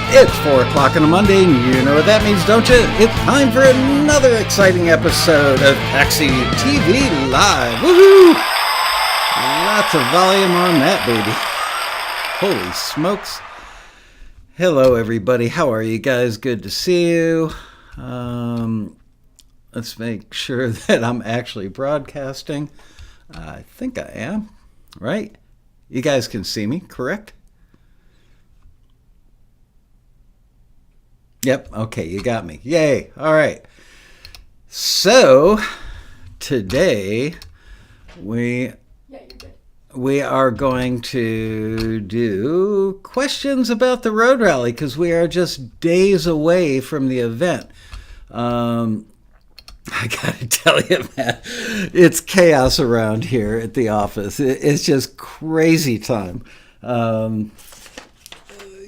It's 4 o'clock on a Monday, and you know what that means, don't you? It's time for another exciting episode of TAXITV Live. Woohoo! Lots of volume on that, baby. Holy smokes. Hello, everybody. How are you guys? Good to see you. Let's make sure that I'm actually broadcasting. I think I am, right? You guys can see me, correct? Yep, okay, you got me. Yay, all right. So, today, we are going to do questions about the road rally because we are just days away from the event. I gotta tell you, man, it's chaos around here at the office. It's just crazy time.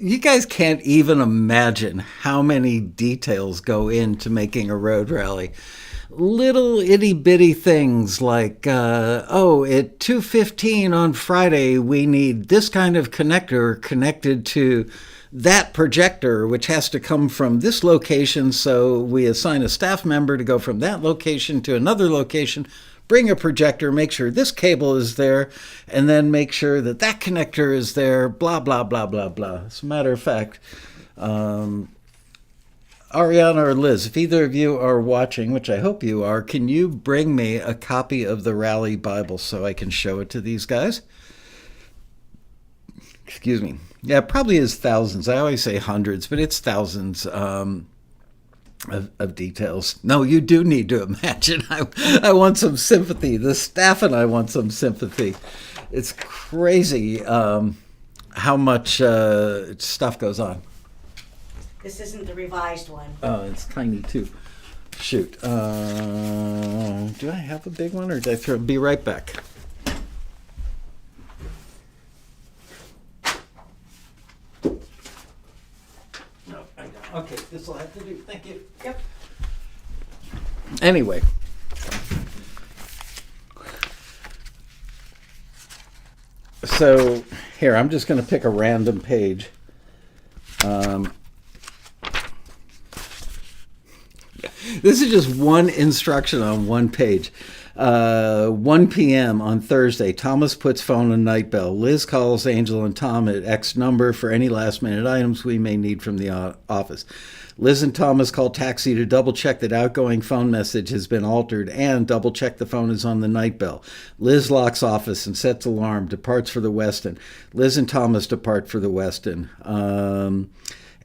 You guys can't even imagine how many details go into making a road rally. Little itty bitty things like, at 2:15 on Friday, we need this kind of connector connected to that projector, which has to come from this location. So we assign a staff member to go from that location to another location, bring a projector, make sure this cable is there, and then make sure that that connector is there, blah, blah, blah, blah, blah. As a matter of fact, Ariana or Liz, if either of you are watching, which I hope you are, can you bring me a copy of the Rally Bible so I can show it to these guys? Excuse me. Yeah, it probably is thousands. I always say hundreds, but it's thousands of details. No, you do need to imagine. I want some sympathy. The staff and I want some sympathy. It's crazy how much stuff goes on. This isn't the revised one. Oh, it's tiny too. Shoot. Do I have a big one or did I throw it? Be right back. No, I don't. Okay, this will have to do. Thank you. Yep. Anyway. So, here, I'm just going to pick a random page. This is just one instruction on one page. 1 p.m. on Thursday, Thomas puts phone on night bell. Liz calls Angel and Tom at X number for any last-minute items we may need from the office. Liz and Thomas call Taxi to double-check that outgoing phone message has been altered and double-check the phone is on the night bell. Liz locks office and sets alarm, departs for the Westin. Liz and Thomas depart for the Westin.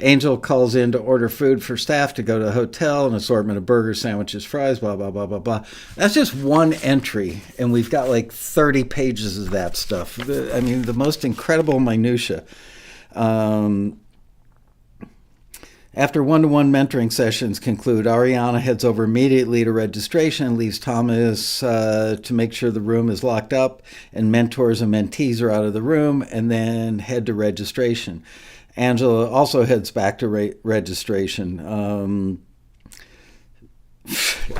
Angel calls in to order food for staff to go to a hotel, an assortment of burgers, sandwiches, fries, blah, blah, blah, blah, blah. That's just one entry, and we've got like 30 pages of that stuff. I mean, the most incredible minutia. After one-to-one mentoring sessions conclude, Ariana heads over immediately to registration and leaves Thomas to make sure the room is locked up and mentors and mentees are out of the room, and then head to registration. Angela also heads back to registration. I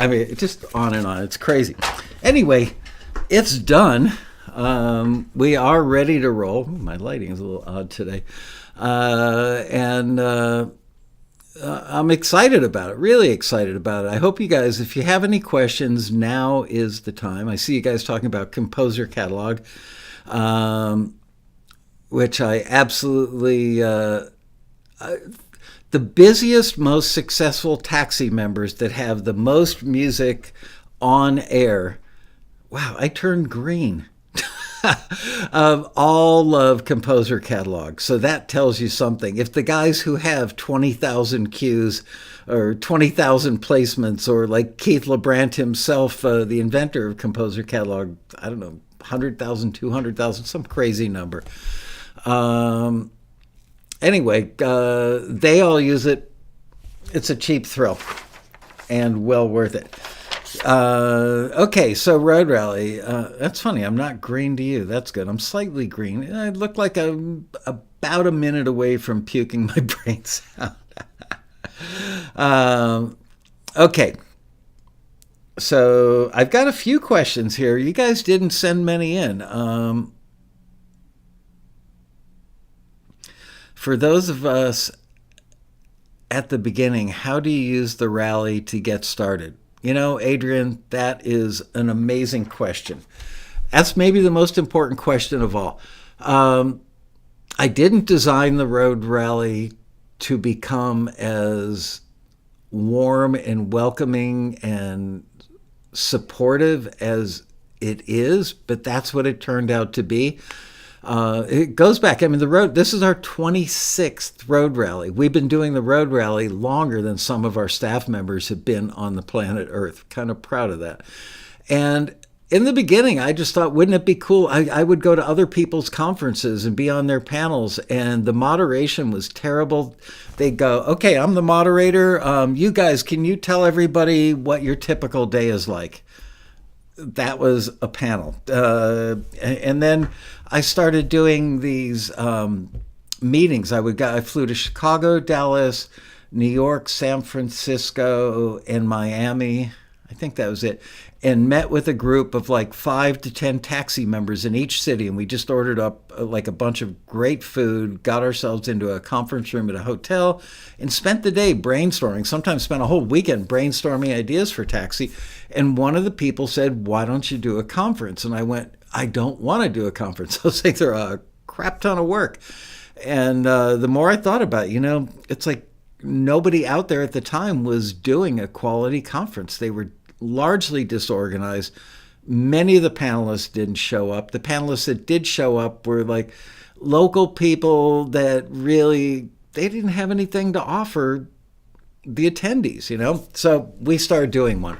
mean, just on and on. It's crazy. Anyway, it's done. We are ready to roll. My lighting is a little odd today. I'm excited about it, really excited about it. I hope you guys, if you have any questions, now is the time. I see you guys talking about Composer Catalog. Which I absolutely, the busiest, most successful taxi members that have the most music on air. Wow, I turned green. All love Composer Catalog. So that tells you something. If the guys who have 20,000 cues or 20,000 placements, or like Keith LeBrant himself, the inventor of Composer Catalog, I don't know, 100,000, 200,000, some crazy number. Anyway, they all use it. It's a cheap thrill and well worth it. Okay, so road rally. That's funny. I'm not green to you. That's good. I'm slightly green. I look like I'm about a minute away from puking my brains out. Okay. So I've got a few questions here. You guys didn't send many in. For those of us at the beginning, how do you use the rally to get started? Adrian, that is an amazing question. That's maybe the most important question of all. I didn't design the road rally to become as warm and welcoming and supportive as it is, but that's what it turned out to be. It goes back. I mean, this is our 26th road rally. We've been doing the road rally longer than some of our staff members have been on the planet Earth. Kind of proud of that. And in the beginning, I just thought, wouldn't it be cool? I would go to other people's conferences and be on their panels, and the moderation was terrible. They'd go, okay, I'm the moderator. You guys, can you tell everybody what your typical day is like? That was a panel. And then I started doing these meetings. I flew to Chicago, Dallas, New York, San Francisco, and Miami. I think that was it. And met with a group of like 5 to 10 taxi members in each city. And we just ordered up like a bunch of great food, got ourselves into a conference room at a hotel, and spent the day brainstorming, sometimes spent a whole weekend brainstorming ideas for taxi. And one of the people said, why don't you do a conference? And I went, I don't want to do a conference. Those things are a crap ton of work. And the more I thought about it, it's like nobody out there at the time was doing a quality conference. They were largely disorganized. Many of the panelists didn't show up. The panelists that did show up were like local people that really, they didn't have anything to offer the attendees, So we started doing one.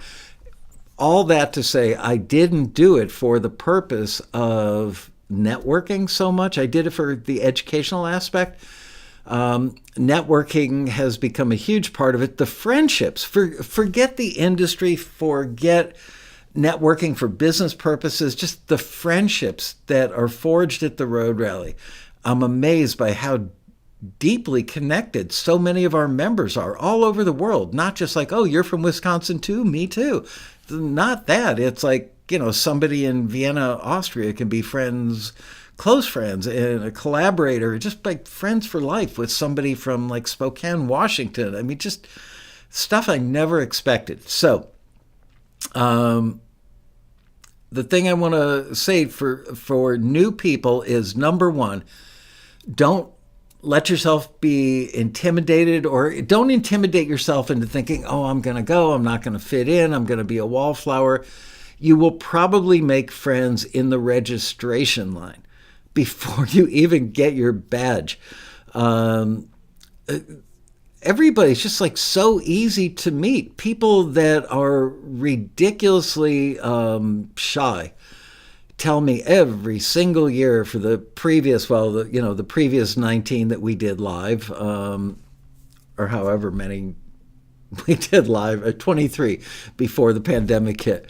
All that to say, I didn't do it for the purpose of networking so much. I did it for the educational aspect. Networking has become a huge part of it. The friendships, forget the industry, forget networking for business purposes, just the friendships that are forged at the road rally. I'm amazed by how deeply connected so many of our members are all over the world. Not just like, oh, you're from Wisconsin too? Me too. Not that. It's like, somebody in Vienna, Austria can be close friends, and a collaborator, just like friends for life with somebody from like Spokane, Washington. I mean, just stuff I never expected. So the thing I want to say for new people is, number one, don't let yourself be intimidated, or don't intimidate yourself into thinking, oh, I'm going to go, I'm not going to fit in, I'm going to be a wallflower. You will probably make friends in the registration line before you even get your badge. Everybody's just like so easy to meet. People that are ridiculously shy tell me every single year for the previous, the previous 19 that we did live, or however many we did live, 23 before the pandemic hit.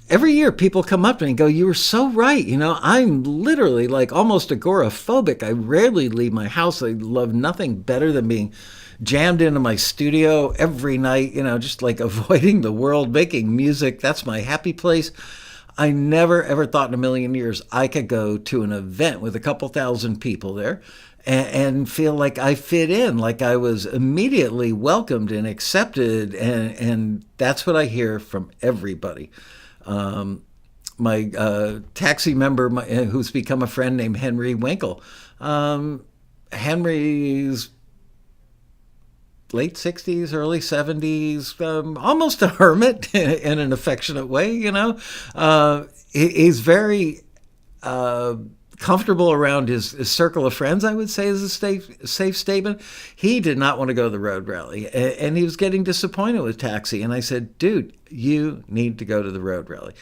Every year people come up to me and go, you were so right. I'm literally like almost agoraphobic. I rarely leave my house. I love nothing better than being jammed into my studio every night, just like avoiding the world, making music. That's my happy place. I never, ever thought in a million years I could go to an event with a couple thousand people there and feel like I fit in, like I was immediately welcomed and accepted. And that's what I hear from everybody. My taxi member who's become a friend named Henry Winkle. Henry's late 60s, early 70s, almost a hermit in an affectionate way, He's very comfortable around his circle of friends, I would say, is a safe statement. He did not want to go to the road rally, and he was getting disappointed with taxi. And I said, dude, you need to go to the road rally.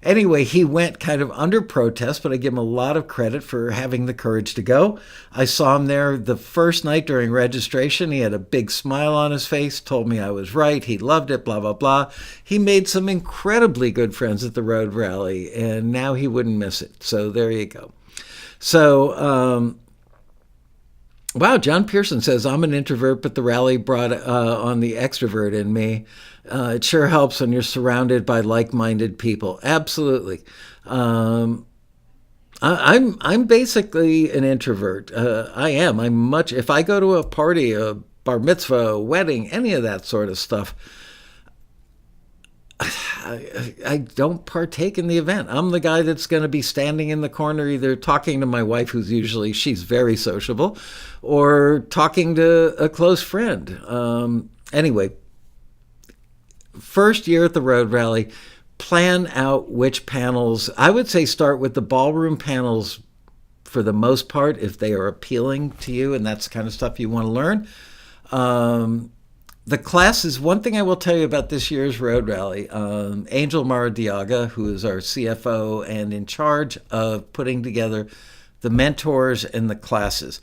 Anyway, he went kind of under protest, but I give him a lot of credit for having the courage to go. I saw him there the first night during registration. He had a big smile on his face, told me I was right. He loved it, blah, blah, blah. He made some incredibly good friends at the road rally, and now he wouldn't miss it. So there you go. So, wow, John Pearson says, I'm an introvert, but the rally brought on the extrovert in me. It sure helps when you're surrounded by like-minded people. Absolutely. I'm basically an introvert. I am. If I go to a party, a bar mitzvah, wedding, any of that sort of stuff, I don't partake in the event. I'm the guy that's going to be standing in the corner either talking to my wife, she's very sociable, or talking to a close friend. Anyway, first year at the Road Rally, plan out which panels. I would say start with the ballroom panels for the most part, if they are appealing to you and that's the kind of stuff you want to learn. The classes, one thing I will tell you about this year's Road Rally, Angel Maradiaga, who is our CFO and in charge of putting together the mentors and the classes.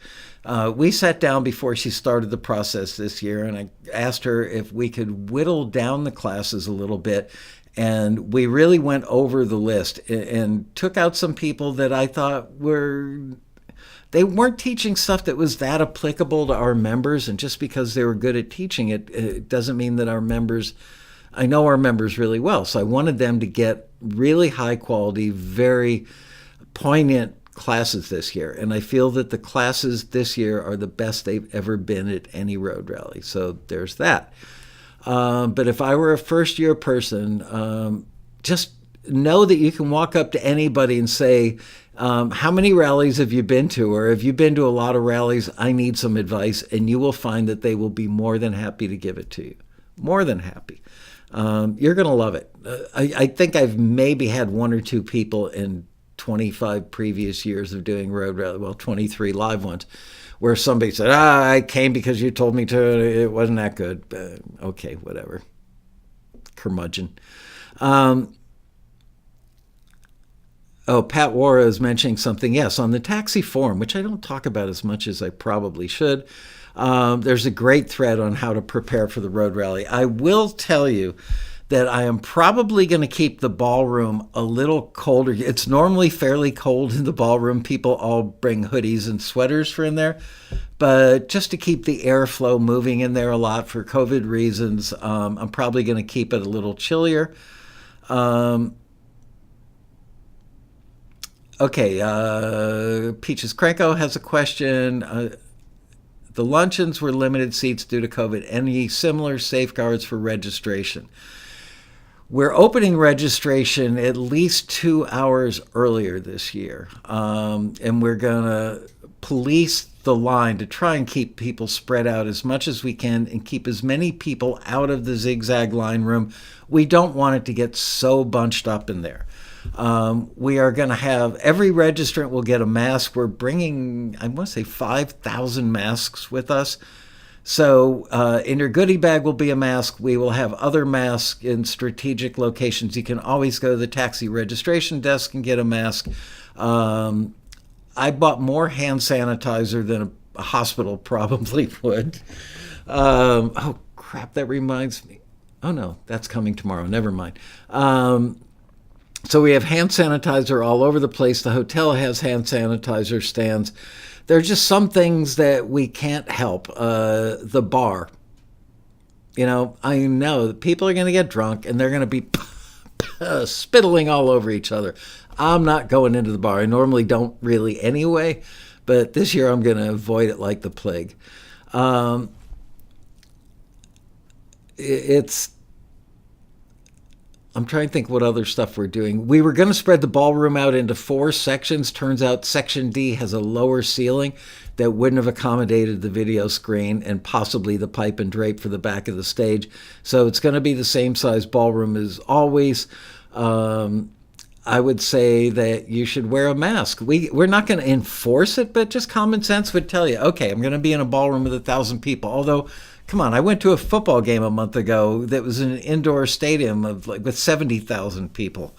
We sat down before she started the process this year, and I asked her if we could whittle down the classes a little bit. And we really went over the list and took out some people that I thought they weren't teaching stuff that was that applicable to our members. And just because they were good at teaching it, it doesn't mean that I know our members really well. So I wanted them to get really high quality, very poignant classes this year. And I feel that the classes this year are the best they've ever been at any Road Rally. So there's that. But if I were a first-year person, just know that you can walk up to anybody and say, how many rallies have you been to? Or have you been to a lot of rallies? I need some advice. And you will find that they will be more than happy to give it to you. More than happy. You're going to love it. I think I've maybe had one or two people in 25 previous years of doing Road Rally, 23 live ones, where somebody said, I came because you told me to, it wasn't that good. Okay, whatever. Curmudgeon. Pat Wara is mentioning something. Yes, on the Taxi forum, which I don't talk about as much as I probably should, there's a great thread on how to prepare for the Road Rally. I will tell you that I am probably going to keep the ballroom a little colder. It's normally fairly cold in the ballroom. People all bring hoodies and sweaters for in there. But just to keep the airflow moving in there a lot for COVID reasons, I'm probably going to keep it a little chillier. Peaches Cranko has a question. The luncheons were limited seats due to COVID. Any similar safeguards for registration? We're opening registration at least 2 hours earlier this year, and we're going to police the line to try and keep people spread out as much as we can and keep as many people out of the zigzag line room. We don't want it to get so bunched up in there. We are going to have, every registrant will get a mask. We're bringing, I want to say 5,000 masks with us. So in your goodie bag will be a mask. We will have other masks in strategic locations. You can always go to the taxi registration desk and get a mask. I bought more hand sanitizer than a hospital probably would. Oh, crap, that reminds me. Oh, no, that's coming tomorrow. Never mind. So we have hand sanitizer all over the place. The hotel has hand sanitizer stands. There are just some things that we can't help. The bar. I know that people are going to get drunk and they're going to be spittling all over each other. I'm not going into the bar. I normally don't really anyway, but this year I'm going to avoid it like the plague. I'm trying to think what other stuff we're doing. We were going to spread the ballroom out into 4 sections. Turns out Section D has a lower ceiling that wouldn't have accommodated the video screen and possibly the pipe and drape for the back of the stage. So it's going to be the same size ballroom as always. I would say that you should wear a mask. We're not going to enforce it, but just common sense would tell you, okay, I'm going to be in a ballroom with 1,000 people. Although, come on, I went to a football game a month ago that was in an indoor stadium with 70,000 people.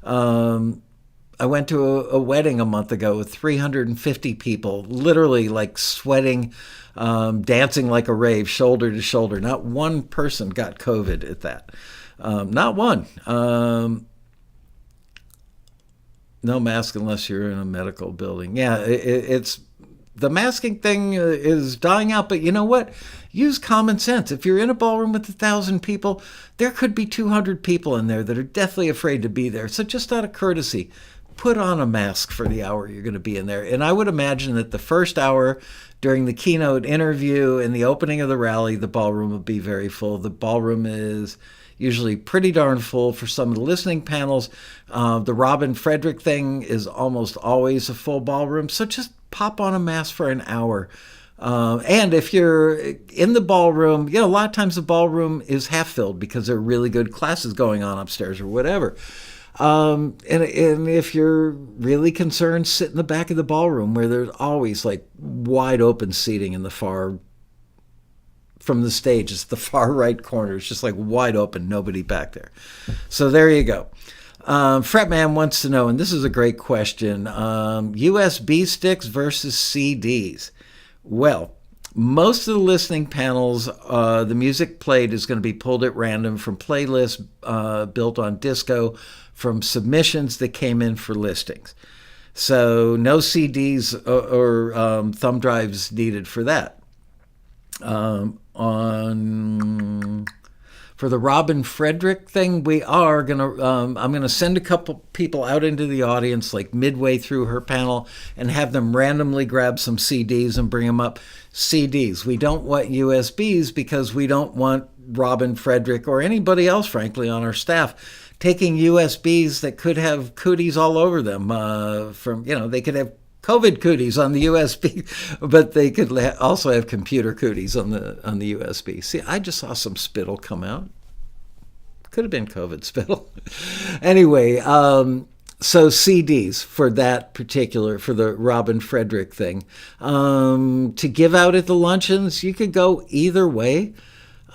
I went to a wedding a month ago with 350 people, literally like sweating, dancing like a rave, shoulder to shoulder. Not one person got COVID at that. Not one. No mask unless you're in a medical building. Yeah, it's the masking thing is dying out, but you know what? Use common sense. If you're in a ballroom with 1,000 people, there could be 200 people in there that are deathly afraid to be there. So just out of courtesy, put on a mask for the hour you're going to be in there. And I would imagine that the first hour during the keynote interview and the opening of the rally, the ballroom will be very full. The ballroom is usually pretty darn full for some of the listening panels. The Robin Frederick thing is almost always a full ballroom. So just pop on a mask for an hour. And if you're in the ballroom, a lot of times the ballroom is half filled because there are really good classes going on upstairs or whatever. And if you're really concerned, sit in the back of the ballroom where there's always like wide open seating in the far, from the stage, it's the far right corner. It's just like wide open, nobody back there. So there you go. Fretman wants to know, and this is a great question, USB sticks versus CDs. Well, most of the listening panels, the music played is going to be pulled at random from playlists built on Disco, from submissions that came in for listings. So no CDs or thumb drives needed for that. For the Robin Frederick thing, we are going to, I'm going to send a couple people out into the audience like midway through her panel and have them randomly grab some CDs and bring them up. CDs. We don't want USBs because we don't want Robin Frederick or anybody else, frankly, on our staff taking USBs that could have cooties all over them. They could have COVID cooties on the USB, but they could also have computer cooties on the USB. See, I just saw some spittle come out. Could have been COVID spittle. Anyway, so CDs for that particular, for the Robin Frederick thing. To give out at the luncheons, you could go either way.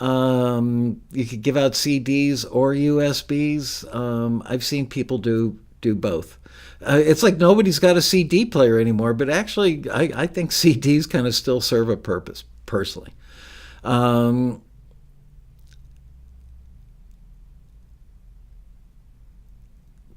You could give out CDs or USBs. I've seen people do both. It's like nobody's got a CD player anymore, but actually I think CDs kind of still serve a purpose, personally.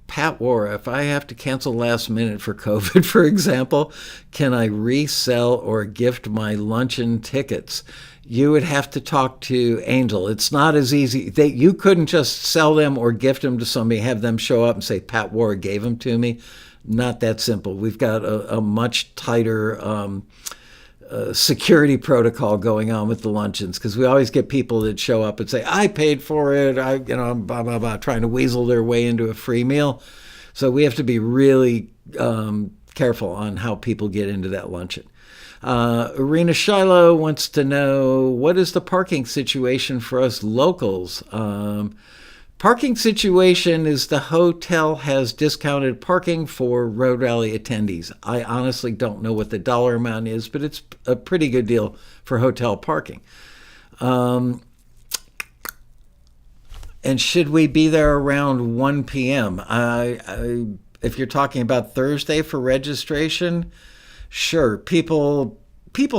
Pat War, if I have to cancel last minute for COVID, for example, can I resell or gift my luncheon tickets? You would have to talk to Angel. It's not as easy. You couldn't just sell them or gift them to somebody, have them show up and say, Pat War gave them to me. Not that simple. We've got a much tighter security protocol going on with the luncheons, because we always get people that show up and say, I paid for it, blah, blah, blah, trying to weasel their way into a free meal. So we have to be really careful on how people get into that luncheon. Irina Shiloh wants to know, what is the parking situation for us locals? Parking situation is the hotel has discounted parking for road rally attendees. I honestly don't know what the dollar amount is, but it's a pretty good deal for hotel parking. And should we be there around 1 p.m.? If you're talking about Thursday for registration, sure. People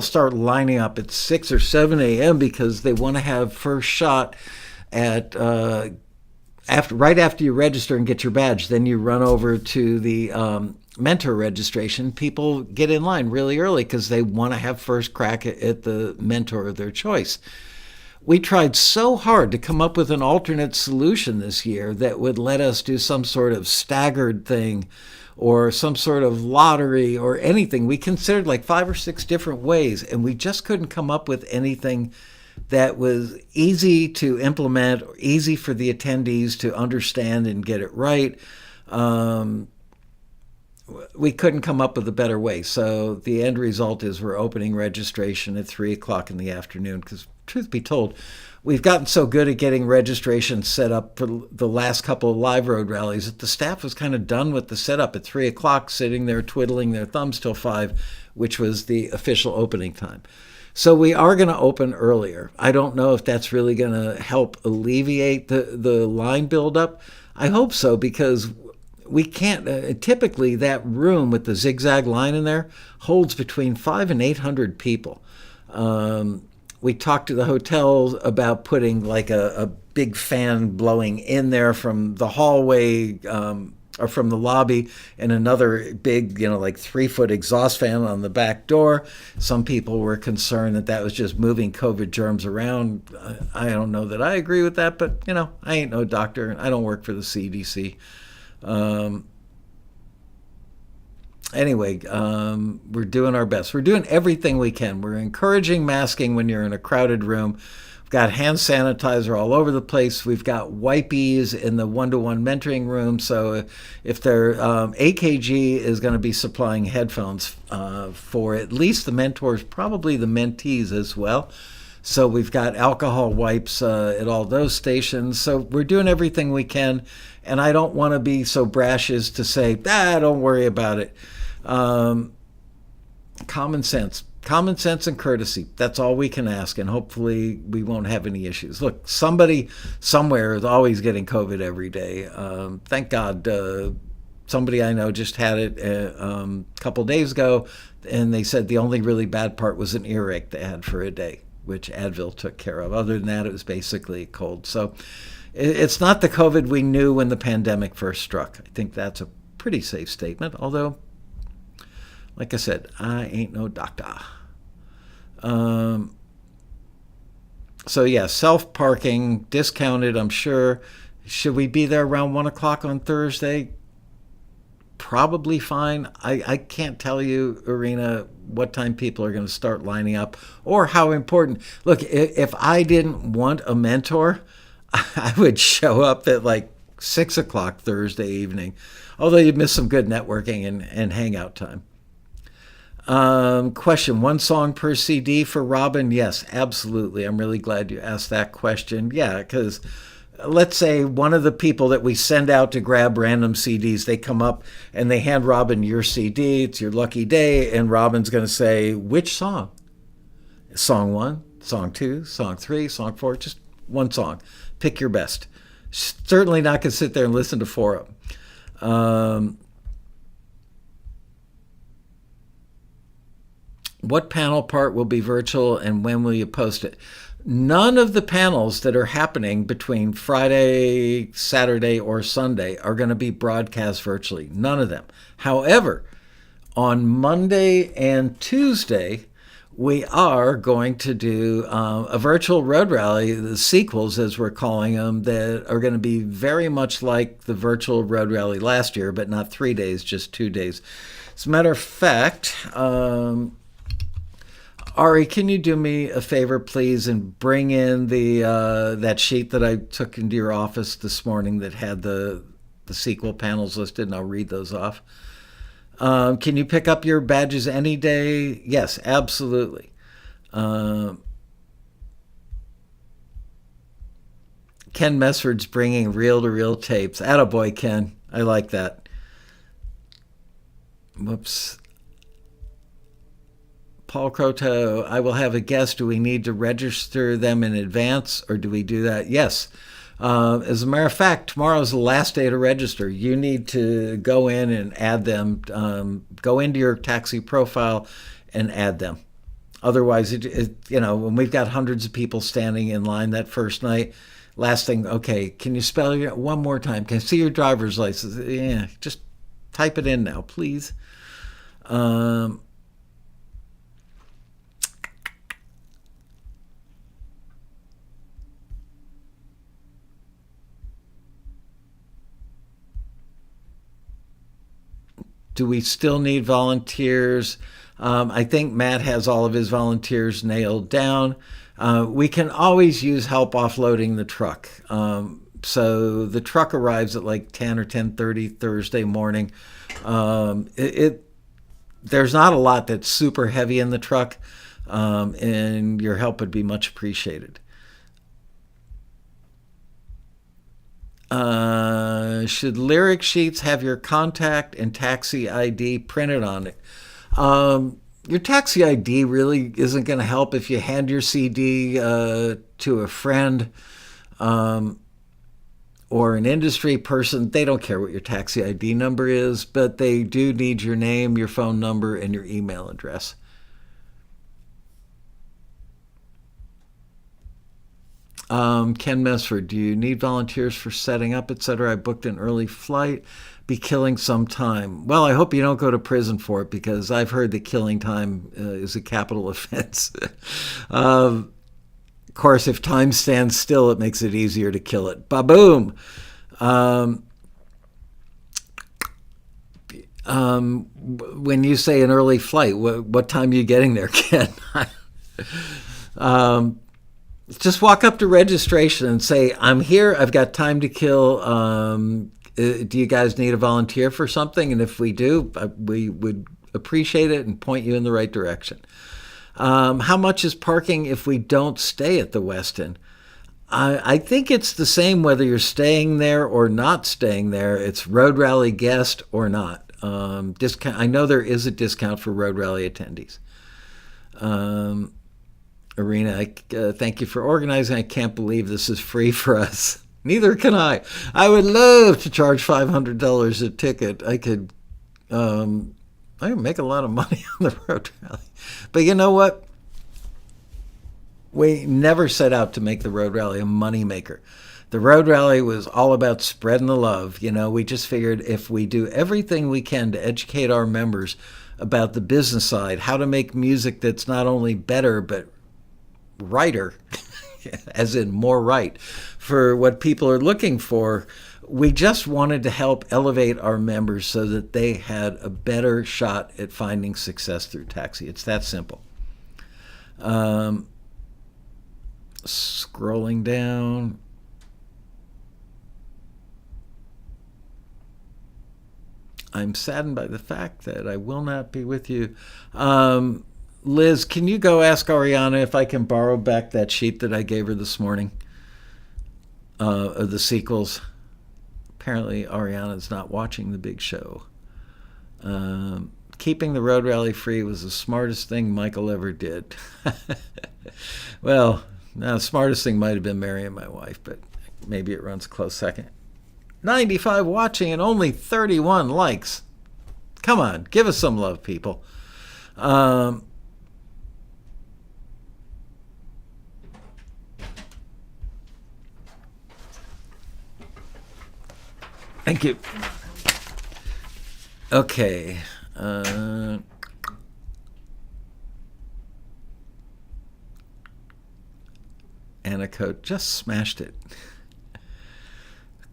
start lining up at 6 or 7 a.m. because they want to have first shot at right after you register and get your badge. Then you run over to the mentor registration. People get in line really early because they want to have first crack at the mentor of their choice. We tried so hard to come up with an alternate solution this year that would let us do some sort of staggered thing or some sort of lottery or anything. We considered like 5 or 6 different ways, and we just couldn't come up with anything that was easy to implement, or easy for the attendees to understand and get it right. We couldn't come up with a better way. So the end result is we're opening registration at 3 o'clock in the afternoon, because truth be told, we've gotten so good at getting registration set up for the last couple of live road rallies that the staff was kind of done with the setup at 3 o'clock, sitting there twiddling their thumbs till 5, which was the official opening time. So we are going to open earlier. I don't know if that's really going to help alleviate the line buildup. I hope so, because we can't, typically that room with the zigzag line in there holds between 500 and 800 people. We talked to the hotels about putting like a big fan blowing in there from the hallway or from the lobby, and another big, like 3-foot exhaust fan on the back door. Some people were concerned that was just moving COVID germs around. I don't know that I agree with that, but I ain't no doctor and I don't work for the CDC. anyway, we're doing our best. We're doing everything we can. We're encouraging masking when you're in a crowded room. We've got hand sanitizer all over the place. We've got wipies in the one-to-one mentoring room. So if they're AKG is going to be supplying headphones for at least the mentors, probably the mentees as well. So we've got alcohol wipes at all those stations. So we're doing everything we can. And I don't want to be so brash as to say, don't worry about it. Common sense and courtesy. That's all we can ask. And hopefully we won't have any issues. Look, somebody somewhere is always getting COVID every day. Thank God somebody I know just had it a couple days ago. And they said the only really bad part was an earache they had for a day, which Advil took care of. Other than that, it was basically a cold. So it's not the COVID we knew when the pandemic first struck. I think that's a pretty safe statement, although, like I said, I ain't no doctor. So yeah, self-parking, discounted, I'm sure. Should we be there around 1 o'clock on Thursday? Probably fine. I can't tell you, Irina, what time people are going to start lining up or how important. Look, if I didn't want a mentor, I would show up at like 6 o'clock Thursday evening, although you'd miss some good networking and hangout time. Question, 1 song per CD for Robin? Yes, absolutely. I'm really glad you asked that question. Yeah, because let's say one of the people that we send out to grab random CDs, they come up and they hand Robin your CD. It's your lucky day. And Robin's going to say, which song? Song 1, song 2, song 3, song 4, just 1 song. Pick your best. Certainly not going to sit there and listen to 4 of them. What panel part will be virtual and when will you post it? None of the panels that are happening between Friday, Saturday, or Sunday are going to be broadcast virtually. None of them. However, on Monday and Tuesday, we are going to do a virtual road rally, the sequels as we're calling them, that are going to be very much like the virtual road rally last year, but not 3 days, just 2 days. As a matter of fact, Ari, can you do me a favor, please, and bring in the that sheet that I took into your office this morning that had the sequel panels listed, and I'll read those off. Can you pick up your badges any day? Yes, absolutely. Ken Messford's bringing reel-to-reel tapes. Attaboy, Ken. I like that. Whoops. Paul Croto, I will have a guest. Do we need to register them in advance, or do we do that? Yes. As a matter of fact, tomorrow's the last day to register. You need to go in and add them. Go into your Taxi profile and add them. Otherwise, when we've got hundreds of people standing in line that first night, last thing, okay, can you spell it one more time? Can I see your driver's license? Yeah, just type it in now, please. Do we still need volunteers? I think Matt has all of his volunteers nailed down. We can always use help offloading the truck. So the truck arrives at like 10 or 10:30 Thursday morning. There's not a lot that's super heavy in the truck, and your help would be much appreciated. Should lyric sheets have your contact and taxi ID printed on it? Your taxi ID really isn't going to help if you hand your CD to a friend or an industry person. They don't care what your taxi ID number is, but they do need your name, your phone number, and your email address. Ken Mesford, do you need volunteers for setting up, etc.? I booked an early flight. Be killing some time. Well, I hope you don't go to prison for it, because I've heard that killing time is a capital offense. Of course, if time stands still, it makes it easier to kill it. Ba-boom! When you say an early flight, what time are you getting there, Ken? Just walk up to registration and say, I'm here, I've got time to kill. Do you guys need a volunteer for something? And if we do, we would appreciate it and point you in the right direction. How much is parking if we don't stay at the Westin? I think it's the same whether you're staying there or not staying there. It's Road Rally guest or not. Discount. I know there is a discount for Road Rally attendees. Arena, thank you for organizing. I can't believe this is free for us. Neither can I. I would love to charge $500 a ticket. I could make a lot of money on the Road Rally. But you know what? We never set out to make the Road Rally a moneymaker. The Road Rally was all about spreading the love. We just figured if we do everything we can to educate our members about the business side, how to make music that's not only better, but righter, as in more right, for what people are looking for, we just wanted to help elevate our members so that they had a better shot at finding success through Taxi. It's that simple. Scrolling down. I'm saddened by the fact that I will not be with you. Liz, can you go ask Ariana if I can borrow back that sheet that I gave her this morning of the sequels? Apparently, Ariana's not watching the big show. Keeping the Road Rally free was the smartest thing Michael ever did. Well, the smartest thing might have been marrying my wife, but maybe it runs a close second. 95 watching and only 31 likes. Come on, give us some love, people. Thank you. Okay. Anna Cote just smashed it.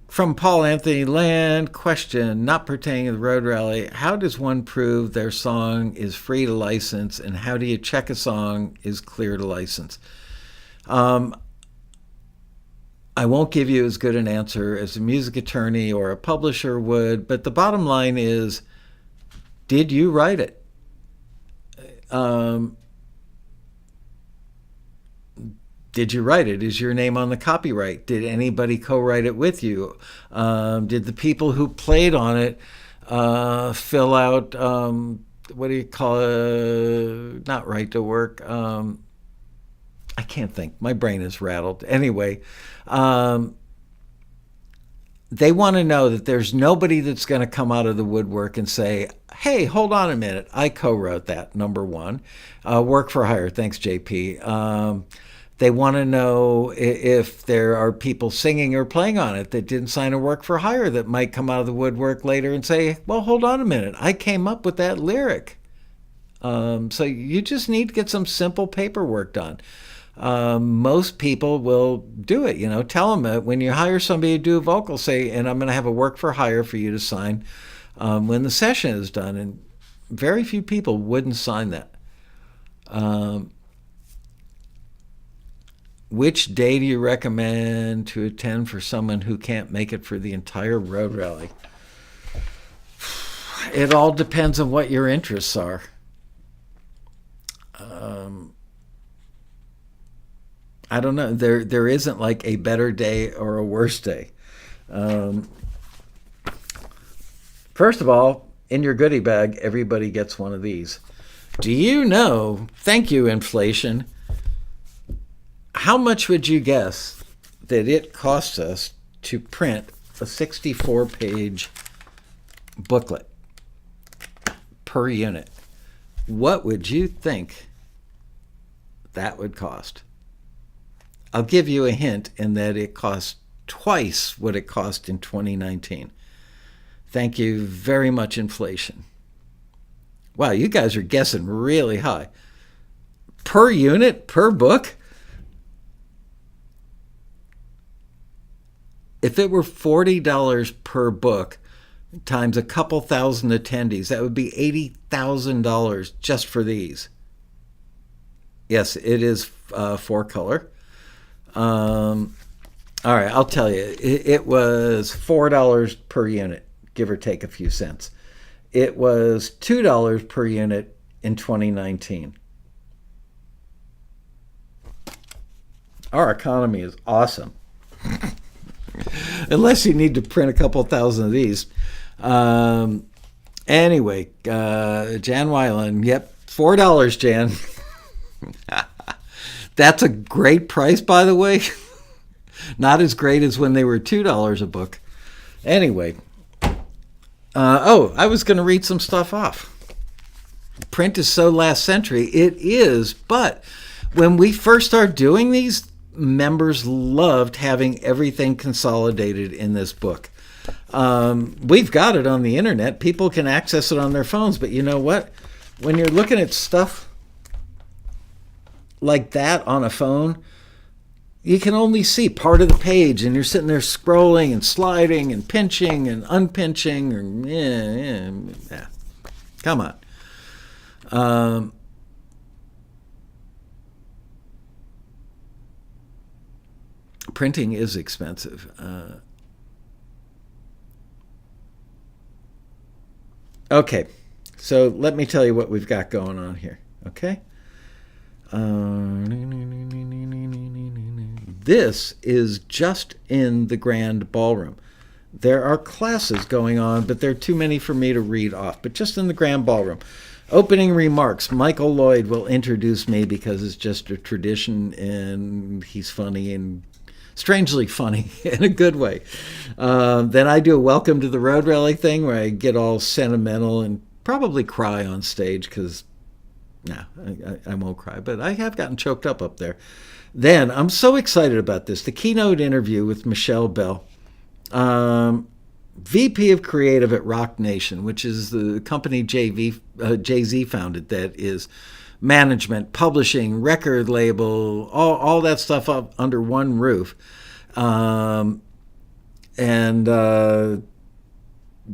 From Paul Anthony Land, question, not pertaining to the Road Rally, how does one prove their song is free to license, and how do you check a song is clear to license? I won't give you as good an answer as a music attorney or a publisher would, but the bottom line is, did you write it? Did you write it? Is your name on the copyright? Did anybody co-write it with you? Did the people who played on it fill out, what do you call it? Not right to work. I can't think. My brain is rattled. Anyway, they want to know that there's nobody that's going to come out of the woodwork and say, hey, hold on a minute. I co-wrote that, number one. Work for hire. Thanks, JP. They want to know if there are people singing or playing on it that didn't sign a work for hire that might come out of the woodwork later and say, well, hold on a minute. I came up with that lyric. So you just need to get some simple paperwork done. Most people will do it. Tell them that when you hire somebody to do a vocal, say, and I'm going to have a work for hire for you to sign when the session is done. And very few people wouldn't sign that. Which day do you recommend to attend for someone who can't make it for the entire Road Rally? It all depends on what your interests are. I don't know. There isn't like a better day or a worse day. First of all, in your goodie bag, everybody gets one of these. Do you know, thank you, inflation, how much would you guess that it costs us to print a 64-page booklet per unit? What would you think that would cost? I'll give you a hint in that it costs twice what it cost in 2019. Thank you very much, inflation. Wow, you guys are guessing really high. Per unit, per book? If it were $40 per book, times a couple thousand attendees. That would be $80,000 just for these. Yes, it is 4-color. All right, I'll tell you. It was $4 per unit, give or take a few cents. It was $2 per unit in 2019. Our economy is awesome. Unless you need to print a couple thousand of these. Anyway, Jan Weiland, yep, $4, Jan. That's a great price, by the way. Not as great as when they were $2 a book. Anyway, I was going to read some stuff off. Print is so last century. It is, but when we first started doing these, members loved having everything consolidated in this book. We've got it on the internet. People can access it on their phones, but you know what? When you're looking at stuff like that on a phone, you can only see part of the page, and you're sitting there scrolling and sliding and pinching and unpinching. Yeah. Come on. Printing is expensive. Okay, so let me tell you what we've got going on here. Okay. This is just in the Grand Ballroom. There are classes going on, but there are too many for me to read off. But just in the Grand Ballroom. Opening remarks. Michael Lloyd will introduce me because it's just a tradition, and he's funny and strangely funny in a good way. Then I do a welcome to the road rally thing where I get all sentimental and probably cry on stage because, I won't cry, but I have gotten choked up there. Then I'm so excited about this. The keynote interview with Michelle Bell, VP of Creative at Rock Nation, which is the company Jay-Z founded that is management, publishing, record label, all that stuff up under one roof.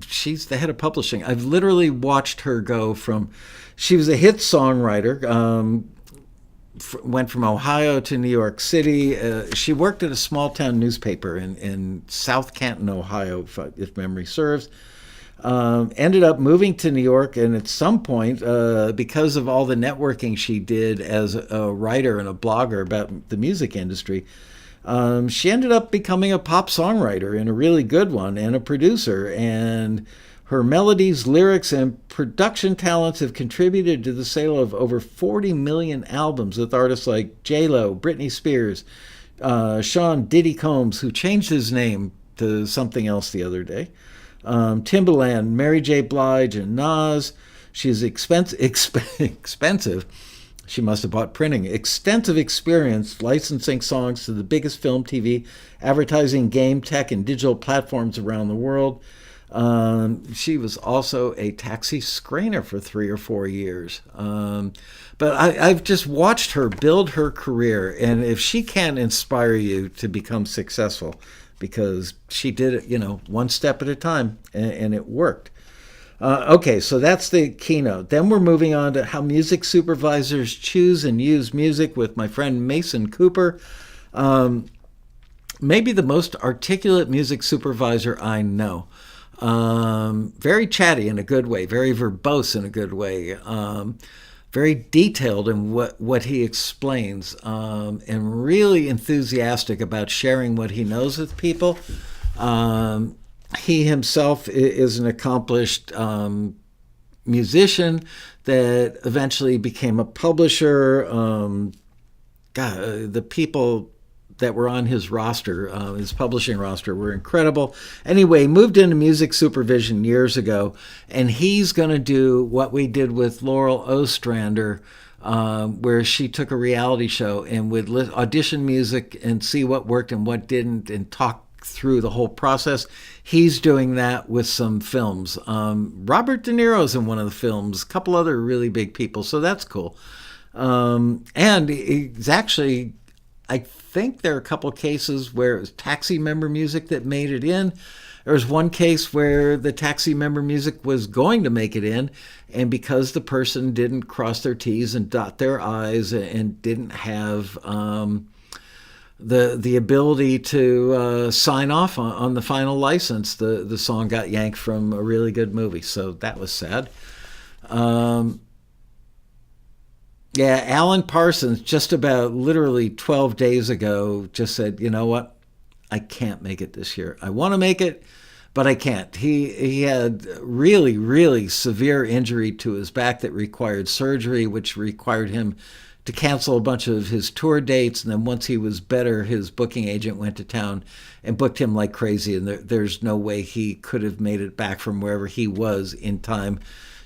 She's the head of publishing. I've literally watched her go from, she was a hit songwriter, went from Ohio to New York City. She worked at a small town newspaper in South Canton, Ohio, if memory serves. Ended up moving to New York, and at some point, because of all the networking she did as a writer and a blogger about the music industry, she ended up becoming a pop songwriter, and a really good one, and a producer. And her melodies, lyrics, and production talents have contributed to the sale of over 40 million albums with artists like J-Lo, Britney Spears, Sean Diddy Combs, who changed his name to something else the other day, Timbaland, Mary J. Blige, and Nas. She's expensive. She must have bought printing. Extensive experience licensing songs to the biggest film, TV, advertising, game, tech, and digital platforms around the world. She was also a taxi screener for 3 or 4 years. But I've just watched her build her career, and if she can't inspire you to become successful, because she did it, one step at a time, and it worked. Okay, so that's the keynote. Then we're moving on to how music supervisors choose and use music with my friend Mason Cooper. Maybe the most articulate music supervisor I know. Very chatty in a good way, very verbose in a good way, very detailed in what he explains, and really enthusiastic about sharing what he knows with people. He himself is an accomplished musician that eventually became a publisher. The people that were on his roster, his publishing roster, were incredible. Anyway, moved into music supervision years ago, and he's going to do what we did with Laurel Ostrander, where she took a reality show and would audition music and see what worked and what didn't and talk through the whole process. He's doing that with some films. Robert De Niro's in one of the films, a couple other really big people, so that's cool. And he's actually, I think there are a couple of cases where it was Taxi member music that made it in. There was one case where the taxi member music was going to make it in, and because the person didn't cross their T's and dot their I's and didn't have the ability to sign off on the final license, the song got yanked from a really good movie. So that was sad. Yeah, Alan Parsons, just about literally 12 days ago, just said, you know what? I can't make it this year. I want to make it, but I can't. He had really, really severe injury to his back that required surgery, which required him to cancel a bunch of his tour dates. And then once he was better, his booking agent went to town and booked him like crazy. And there's no way he could have made it back from wherever he was in time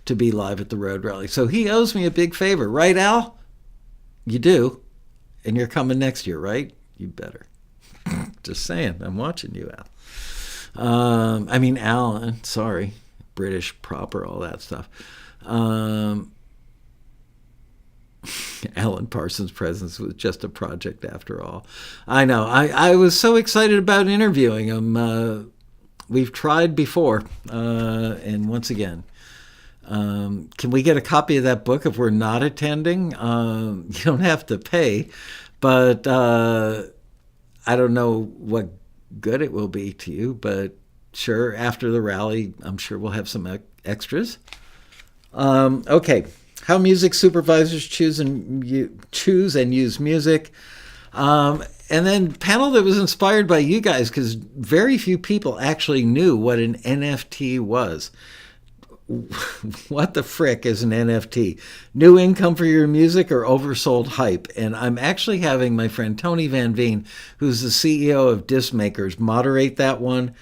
to be live at the Road Rally. So he owes me a big favor. Right, Al? You do. And you're coming next year, right? You better. Just saying. I'm watching you, Al. Alan. Sorry. British proper, all that stuff. Alan Parsons' presence was just a project after all. I know. I was so excited about interviewing him. We've tried before. And once again, can we get a copy of that book if we're not attending? You don't have to pay, but I don't know what good it will be to you, but sure, after the rally, I'm sure we'll have some extras. Okay, how music supervisors choose and use music. And then panel that was inspired by you guys, because very few people actually knew what an NFT was. What the frick is an NFT? New income for your music or oversold hype? And I'm actually having my friend Tony Van Veen, who's the CEO of Disc Makers, moderate that one.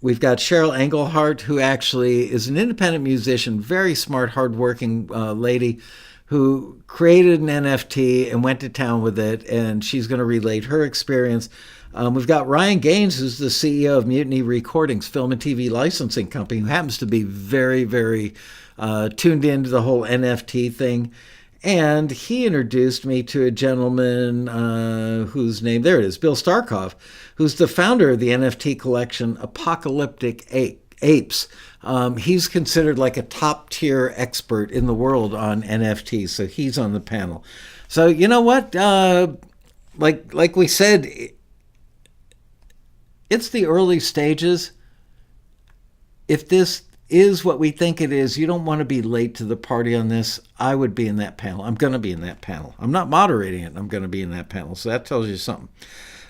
We've got Cheryl Engelhardt, who actually is an independent musician, very smart, hardworking lady, who created an NFT and went to town with it, and she's going to relate her experience. We've got Ryan Gaines, who's the CEO of Mutiny Recordings, film and TV licensing company, who happens to be very, very tuned into the whole NFT thing. And he introduced me to a gentleman whose name, there it is, Bill Starkov, who's the founder of the NFT collection Apocalyptic Apes. He's considered like a top-tier expert in the world on NFTs, so he's on the panel. So you know what? Like we said, it's the early stages. If this is what we think it is, you don't want to be late to the party on this. I would be in that panel. I'm going to be in that panel. I'm not moderating it. I'm going to be in that panel. So that tells you something.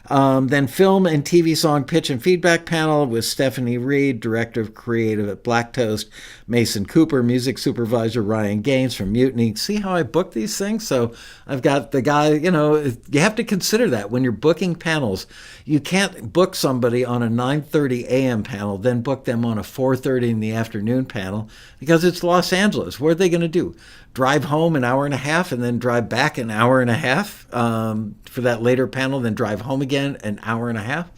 Then film and TV song pitch and feedback panel with Stephanie Reed, Director of Creative at Black Toast, Mason Cooper, Music Supervisor Ryan Gaines from Mutiny. See how I book these things? So I've got the guy, you have to consider that when you're booking panels. You can't book somebody on a 9:30 a.m. panel, then book them on a 4:30 in the afternoon panel, because it's Los Angeles. What are they going to do? Drive home an hour and a half and then drive back an hour and a half for that later panel, then drive home again an hour and a half.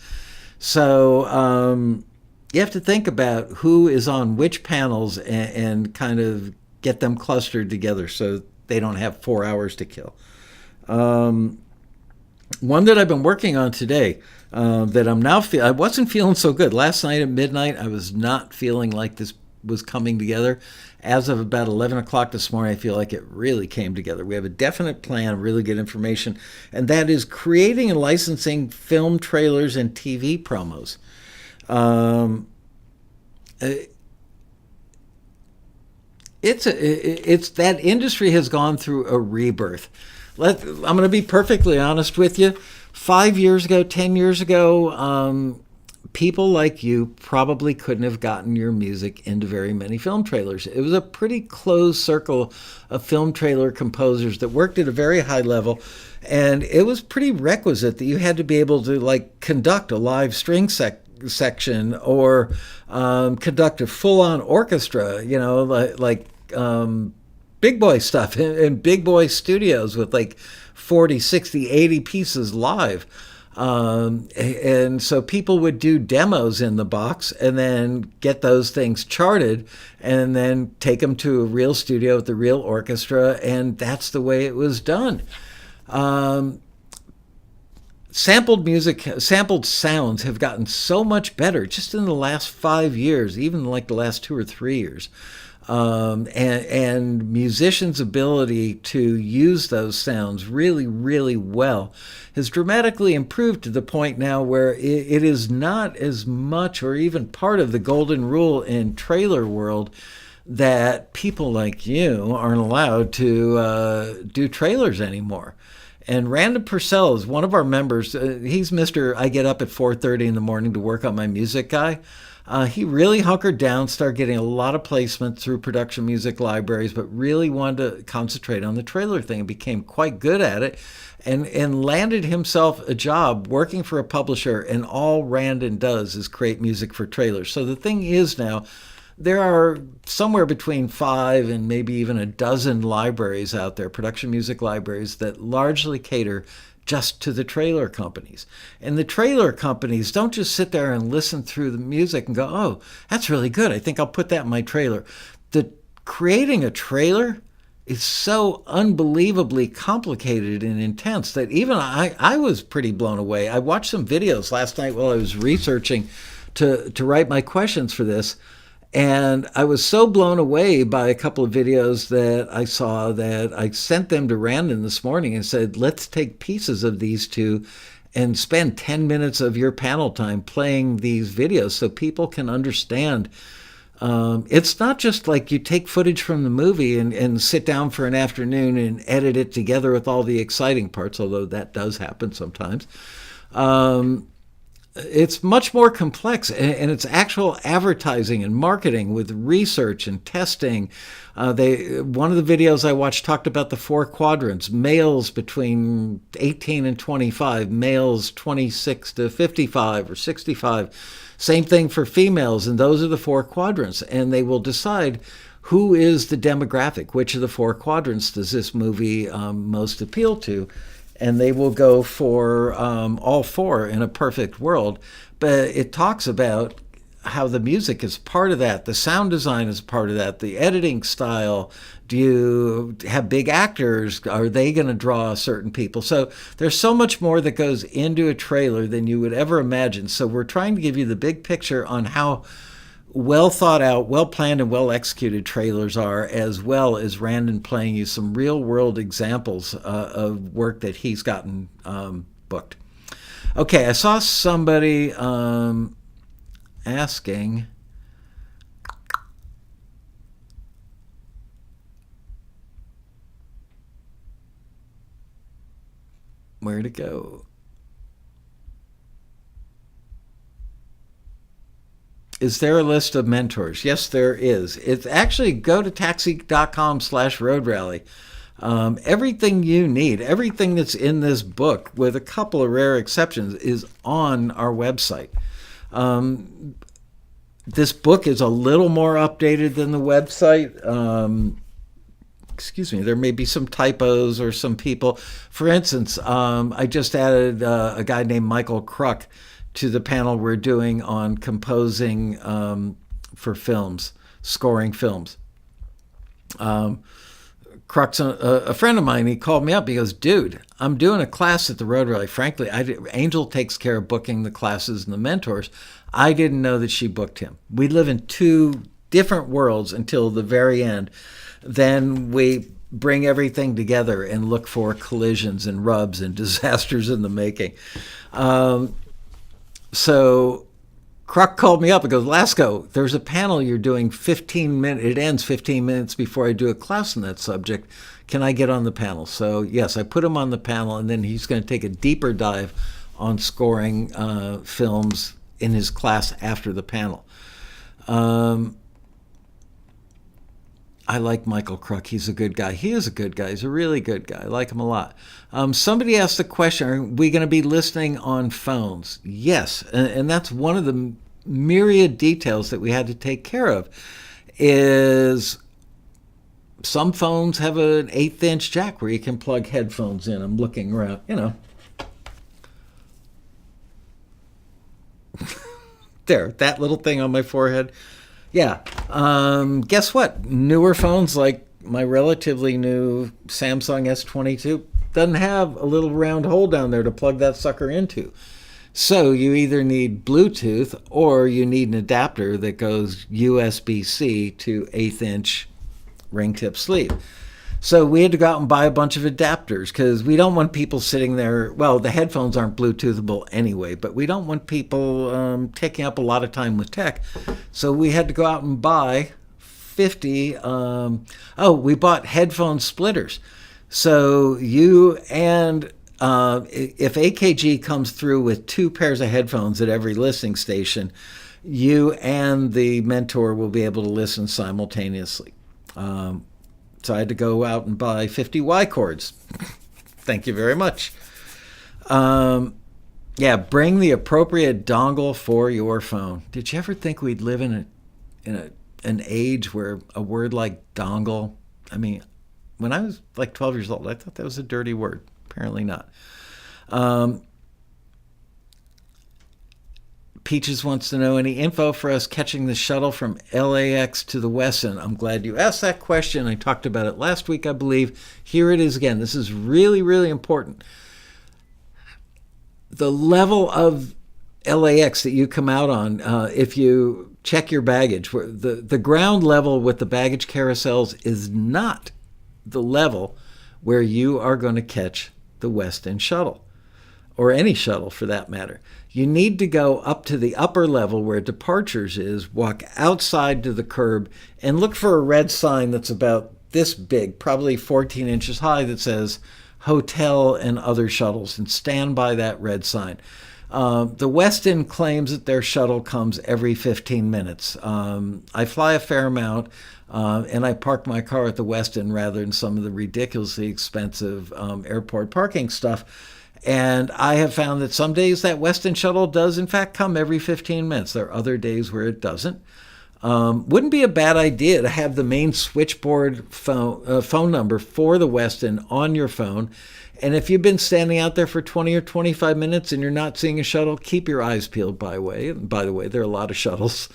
So you have to think about who is on which panels and kind of get them clustered together so they don't have 4 hours to kill. One that I've been working on today that I'm now I wasn't feeling so good. Last night at midnight, I was not feeling like this was coming together. As of about 11 o'clock this morning, I feel like it really came together. We have a definite plan, really good information, and that is creating and licensing film trailers and TV promos. It's that industry has gone through a rebirth. I'm going to be perfectly honest with you. 5 years ago, 10 years ago, people like you probably couldn't have gotten your music into very many film trailers. It was a pretty closed circle of film trailer composers that worked at a very high level, and it was pretty requisite that you had to be able to conduct a live string section or conduct a full-on orchestra, big boy stuff in big boy studios with 40, 60, 80 pieces live. And so people would do demos in the box and then get those things charted and then take them to a real studio with the real orchestra, and that's the way it was done. sampled sounds have gotten so much better just in the last 5 years, even like the last 2 or 3 years. And musicians' ability to use those sounds really, really well has dramatically improved to the point now where it is not as much or even part of the golden rule in trailer world that people like you aren't allowed to do trailers anymore. And Random Purcell is one of our members. He's Mr. I get up at 4:30 in the morning to work on my music guy. He really hunkered down, started getting a lot of placement through production music libraries, but really wanted to concentrate on the trailer thing and became quite good at it and landed himself a job working for a publisher. And all Randon does is create music for trailers. So the thing is now, there are somewhere between 5 and maybe even a dozen libraries out there, production music libraries, that largely cater just to the trailer companies. And the trailer companies don't just sit there and listen through the music and go, oh, that's really good. I think I'll put that in my trailer. Creating a trailer is so unbelievably complicated and intense that even I was pretty blown away. I watched some videos last night while I was researching to write my questions for this. And I was so blown away by a couple of videos that I saw that I sent them to Randon this morning and said, let's take pieces of these two and spend 10 minutes of your panel time playing these videos so people can understand. It's not just like you take footage from the movie and sit down for an afternoon and edit it together with all the exciting parts, although that does happen sometimes. It's much more complex, and it's actual advertising and marketing with research and testing. One of the videos I watched talked about the 4 quadrants: males between 18 and 25, males 26 to 55 or 65. Same thing for females, and those are the 4 quadrants, and they will decide who is the demographic, which of the 4 quadrants does this movie most appeal to. And they will go for all 4 in a perfect world. But it talks about how the music is part of that. The sound design is part of that. The editing style. Do you have big actors? Are they going to draw certain people? So there's so much more that goes into a trailer than you would ever imagine. So we're trying to give you the big picture on how well thought out, well planned, and well executed trailers are, as well as Randon playing you some real world examples of work that he's gotten booked. Okay, I saw somebody asking, where to go? Is there a list of mentors? Yes, there is. It's actually, go to taxi.com/road rally. Everything you need, everything that's in this book, with a couple of rare exceptions, is on our website. This book is a little more updated than the website. Excuse me, there may be some typos or some people. For instance, I just added a guy named Michael Kruk to the panel we're doing on composing for films, scoring films. Kruk's a friend of mine. He called me up. He goes, dude, I'm doing a class at the Road Rally. Frankly, Angel takes care of booking the classes and the mentors. I didn't know that she booked him. We live in 2 different worlds until the very end. Then we bring everything together and look for collisions and rubs and disasters in the making. So Kruk called me up and goes, Lasco, there's a panel you're doing 15 minutes. It ends 15 minutes before I do a class on that subject. Can I get on the panel? So yes, I put him on the panel, and then he's going to take a deeper dive on scoring films in his class after the panel. I like Michael Kruk. He's a good guy. He is a good guy. He's a really good guy. I like him a lot. Somebody asked the question, are we going to be listening on phones? Yes, and that's one of the myriad details that we had to take care of, is some phones have an 1/8-inch jack where you can plug headphones in. I'm looking around, There, that little thing on my forehead. Yeah. Guess what? Newer phones like my relatively new Samsung S22 doesn't have a little round hole down there to plug that sucker into. So you either need Bluetooth or you need an adapter that goes USB-C to 1/8 inch ring tip sleeve. So we had to go out and buy a bunch of adapters because we don't want people sitting there. Well, the headphones aren't Bluetoothable anyway, but we don't want people taking up a lot of time with tech. So we had to go out and buy 50. We bought headphone splitters. So you and if AKG comes through with 2 pairs of headphones at every listening station, you and the mentor will be able to listen simultaneously. So I had to go out and buy 50 Y cords. Thank you very much. Bring the appropriate dongle for your phone. Did you ever think we'd live in an age where a word like dongle, I mean, when I was like 12 years old, I thought that was a dirty word. Apparently not. Peaches wants to know any info for us catching the shuttle from LAX to the Westin. I'm glad you asked that question. I talked about it last week, I believe. Here it is again. This is really, really important. The level of LAX that you come out on, if you check your baggage, the ground level with the baggage carousels is not the level where you are going to catch the Westin shuttle, or any shuttle for that matter. You need to go up to the upper level where departures is, walk outside to the curb, and look for a red sign that's about this big, probably 14 inches high, that says hotel and other shuttles, and stand by that red sign. The Westin claims that their shuttle comes every 15 minutes. I fly a fair amount, and I park my car at the Westin rather than some of the ridiculously expensive airport parking stuff. And I have found that some days that Westin shuttle does, in fact, come every 15 minutes. There are other days where it doesn't. Wouldn't be a bad idea to have the main switchboard phone number for the Westin on your phone. And if you've been standing out there for 20 or 25 minutes and you're not seeing a shuttle, keep your eyes peeled, by the way. There are a lot of shuttles.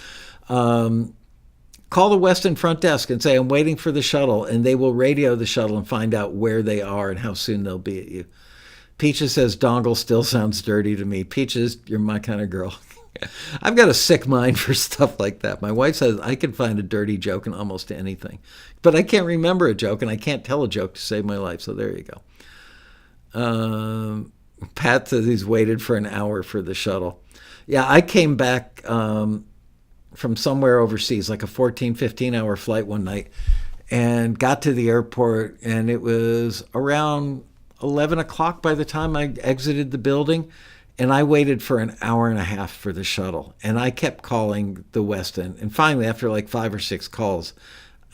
Call the Westin front desk and say, I'm waiting for the shuttle, and they will radio the shuttle and find out where they are and how soon they'll be at you. Peaches says dongle still sounds dirty to me. Peaches, you're my kind of girl. I've got a sick mind for stuff like that. My wife says I can find a dirty joke in almost anything. But I can't remember a joke, and I can't tell a joke to save my life. So there you go. Pat says he's waited for an hour for the shuttle. Yeah, I came back from somewhere overseas, like a 14, 15-hour flight one night, and got to the airport, and it was around 11 o'clock by the time I exited the building, and I waited for an hour and a half for the shuttle, and I kept calling the Westin. And finally, after like 5 or 6 calls,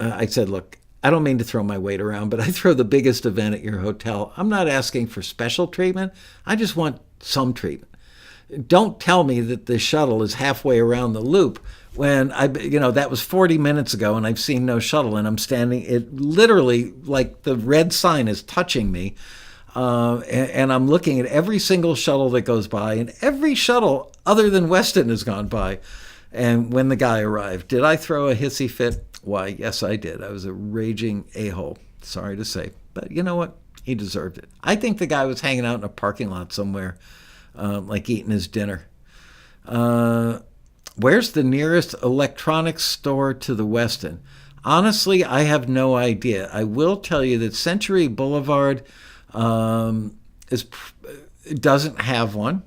I said, look, I don't mean to throw my weight around, but I throw the biggest event at your hotel. I'm not asking for special treatment. I just want some treatment. Don't tell me that the shuttle is halfway around the loop when that was 40 minutes ago and I've seen no shuttle, and I'm standing, it literally, like the red sign is touching me. And I'm looking at every single shuttle that goes by, and every shuttle other than Westin has gone by. And when the guy arrived, did I throw a hissy fit? Why, yes, I did. I was a raging a-hole, sorry to say. But you know what? He deserved it. I think the guy was hanging out in a parking lot somewhere, like eating his dinner. Where's the nearest electronics store to the Westin? Honestly, I have no idea. I will tell you that Century Boulevard doesn't have one,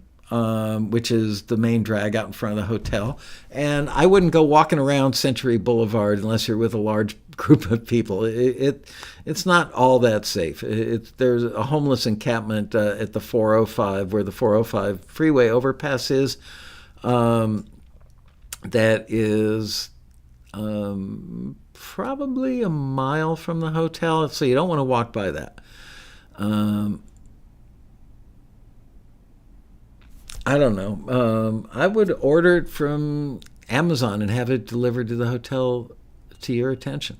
which is the main drag out in front of the hotel. And I wouldn't go walking around Century Boulevard unless you're with a large group of people. It's not all that safe. There's a homeless encampment at the 405, where the 405 freeway overpass is. That is probably a mile from the hotel, so you don't want to walk by that. I don't know. I would order it from Amazon and have it delivered to the hotel to your attention.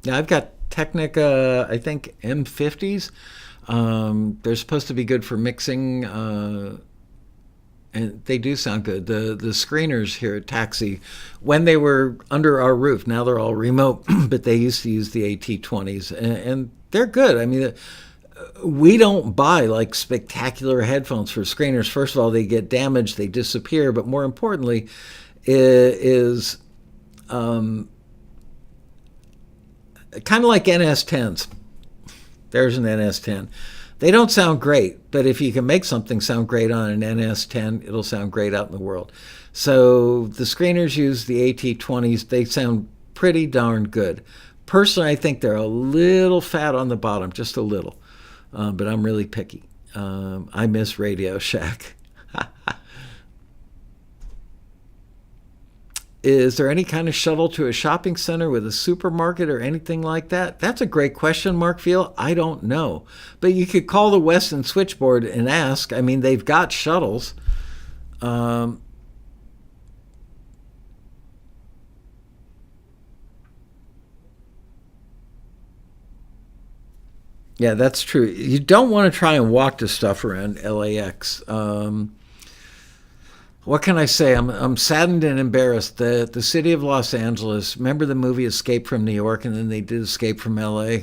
Now, I've got Technica, I think, M50s. They're supposed to be good for mixing And they do sound good. The screeners here at Taxi, when they were under our roof, now they're all remote, but they used to use the AT20s, and they're good. I mean, we don't buy like spectacular headphones for screeners. First of all, they get damaged, they disappear, but more importantly, is kind of like NS10s. There's an NS10. They don't sound great, but if you can make something sound great on an NS10, it'll sound great out in the world. So the screeners use the AT20s. They sound pretty darn good. Personally, I think they're a little fat on the bottom, just a little. But I'm really picky. I miss Radio Shack. Is there any kind of shuttle to a shopping center with a supermarket or anything like that? That's a great question, Mark Field. I don't know. But you could call the Westin switchboard and ask. I mean, they've got shuttles. Yeah, that's true. You don't want to try and walk to stuff around LAX. What can I say? I'm saddened and embarrassed that the city of Los Angeles, remember the movie Escape from New York, and then they did Escape from LA?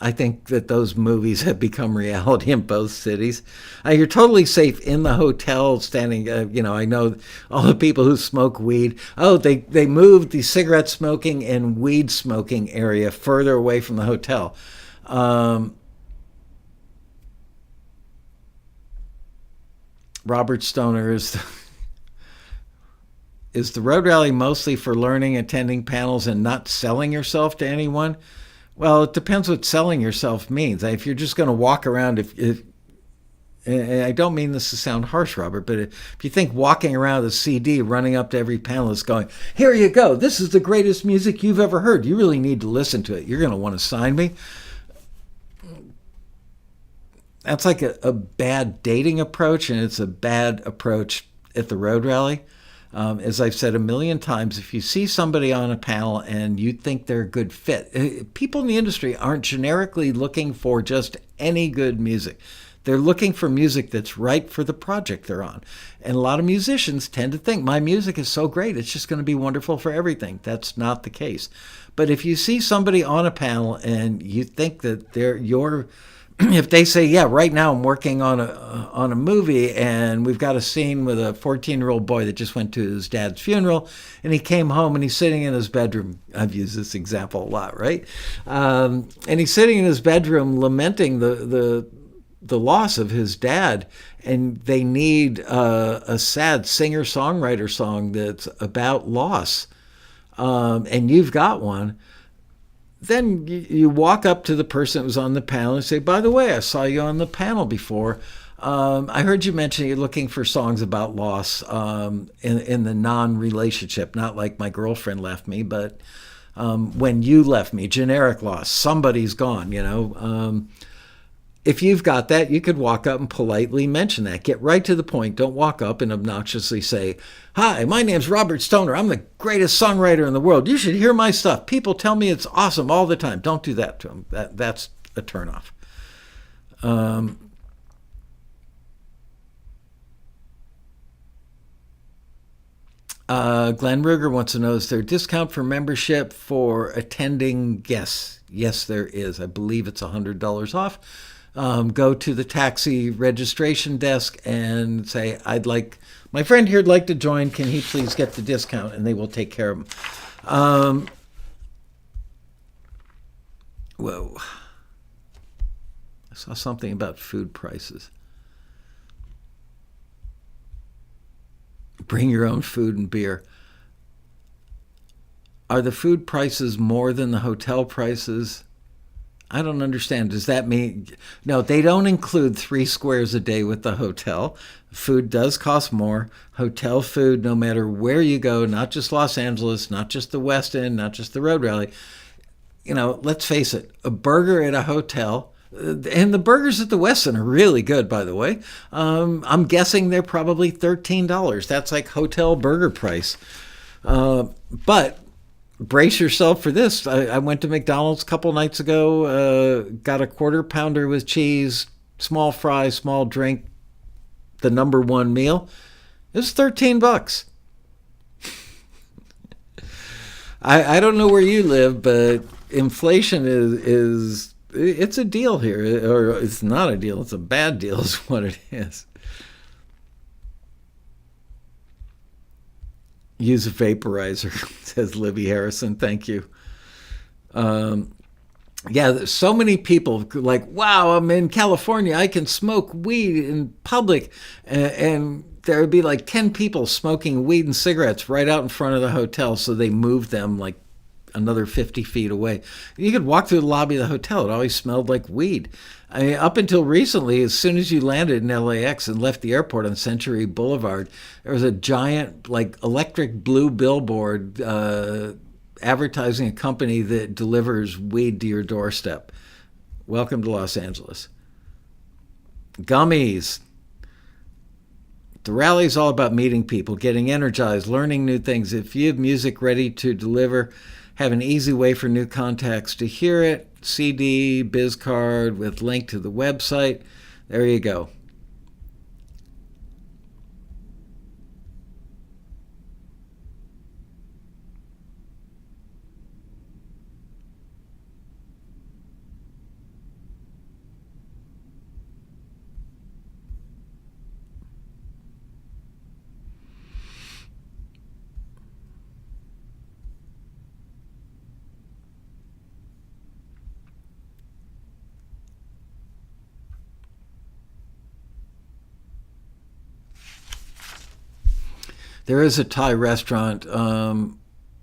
I think that those movies have become reality in both cities. You're totally safe in the hotel standing, I know all the people who smoke weed. Oh, they moved the cigarette smoking and weed smoking area further away from the hotel. Robert Stoner is the road rally mostly for learning, attending panels, and not selling yourself to anyone? Well, it depends what selling yourself means. If you're just going to walk around, if I don't mean this to sound harsh, Robert, but if you think walking around with a CD, running up to every panelist going, here you go, this is the greatest music you've ever heard, you really need to listen to it, you're going to want to sign me. That's like a bad dating approach, and it's a bad approach at the road rally. As I've said a million times, if you see somebody on a panel and you think they're a good fit, people in the industry aren't generically looking for just any good music. They're looking for music that's right for the project they're on. And a lot of musicians tend to think, my music is so great, it's just going to be wonderful for everything. That's not the case. But if you see somebody on a panel and you think that if they say, yeah, right now I'm working on a movie and we've got a scene with a 14-year-old boy that just went to his dad's funeral and he came home and he's sitting in his bedroom. I've used this example a lot, right? And he's sitting in his bedroom lamenting the loss of his dad, and they need a sad singer-songwriter song that's about loss, and you've got one. Then you walk up to the person that was on the panel and say, by the way, I saw you on the panel before. I heard you mention you're looking for songs about loss in the non-relationship, not like my girlfriend left me, but when you left me, generic loss, somebody's gone, If you've got that, you could walk up and politely mention that. Get right to the point. Don't walk up and obnoxiously say, hi, my name's Robert Stoner. I'm the greatest songwriter in the world. You should hear my stuff. People tell me it's awesome all the time. Don't do that to them. That's a turnoff. Glenn Ruger wants to know, is there a discount for membership for attending guests? Yes, there is. I believe it's $100 off. Go to the taxi registration desk and say, my friend here would like to join. Can he please get the discount? And they will take care of him. Whoa. I saw something about food prices. Bring your own food and beer. Are the food prices more than the hotel prices? I don't understand. Does that mean... No, they don't include 3 squares a day with the hotel. Food does cost more. Hotel food, no matter where you go, not just Los Angeles, not just the Westin, not just the Road Rally. Let's face it, a burger at a hotel... And the burgers at the Westin are really good, by the way. I'm guessing they're probably $13. That's like hotel burger price. But... brace yourself for this. I went to McDonald's a couple nights ago, got a quarter pounder with cheese, small fry, small drink, the number one meal. It was $13. I don't know where you live, but inflation is it's a deal here, or it's not a deal. It's a bad deal, is what it is. Use a vaporizer, says Libby Harrison. Thank you. Yeah, so many people like, wow, I'm in California. I can smoke weed in public. And there would be like 10 people smoking weed and cigarettes right out in front of the hotel. So they moved them like another 50 feet away. You could walk through the lobby of the hotel. It always smelled like weed. I mean, up until recently, as soon as you landed in LAX and left the airport on Century Boulevard, there was a giant, like, electric blue billboard advertising a company that delivers weed to your doorstep. Welcome to Los Angeles. Gummies. The rally is all about meeting people, getting energized, learning new things. If you have music ready to deliver, have an easy way for new contacts to hear it. CD, biz card with link to the website. There you go. There is a Thai restaurant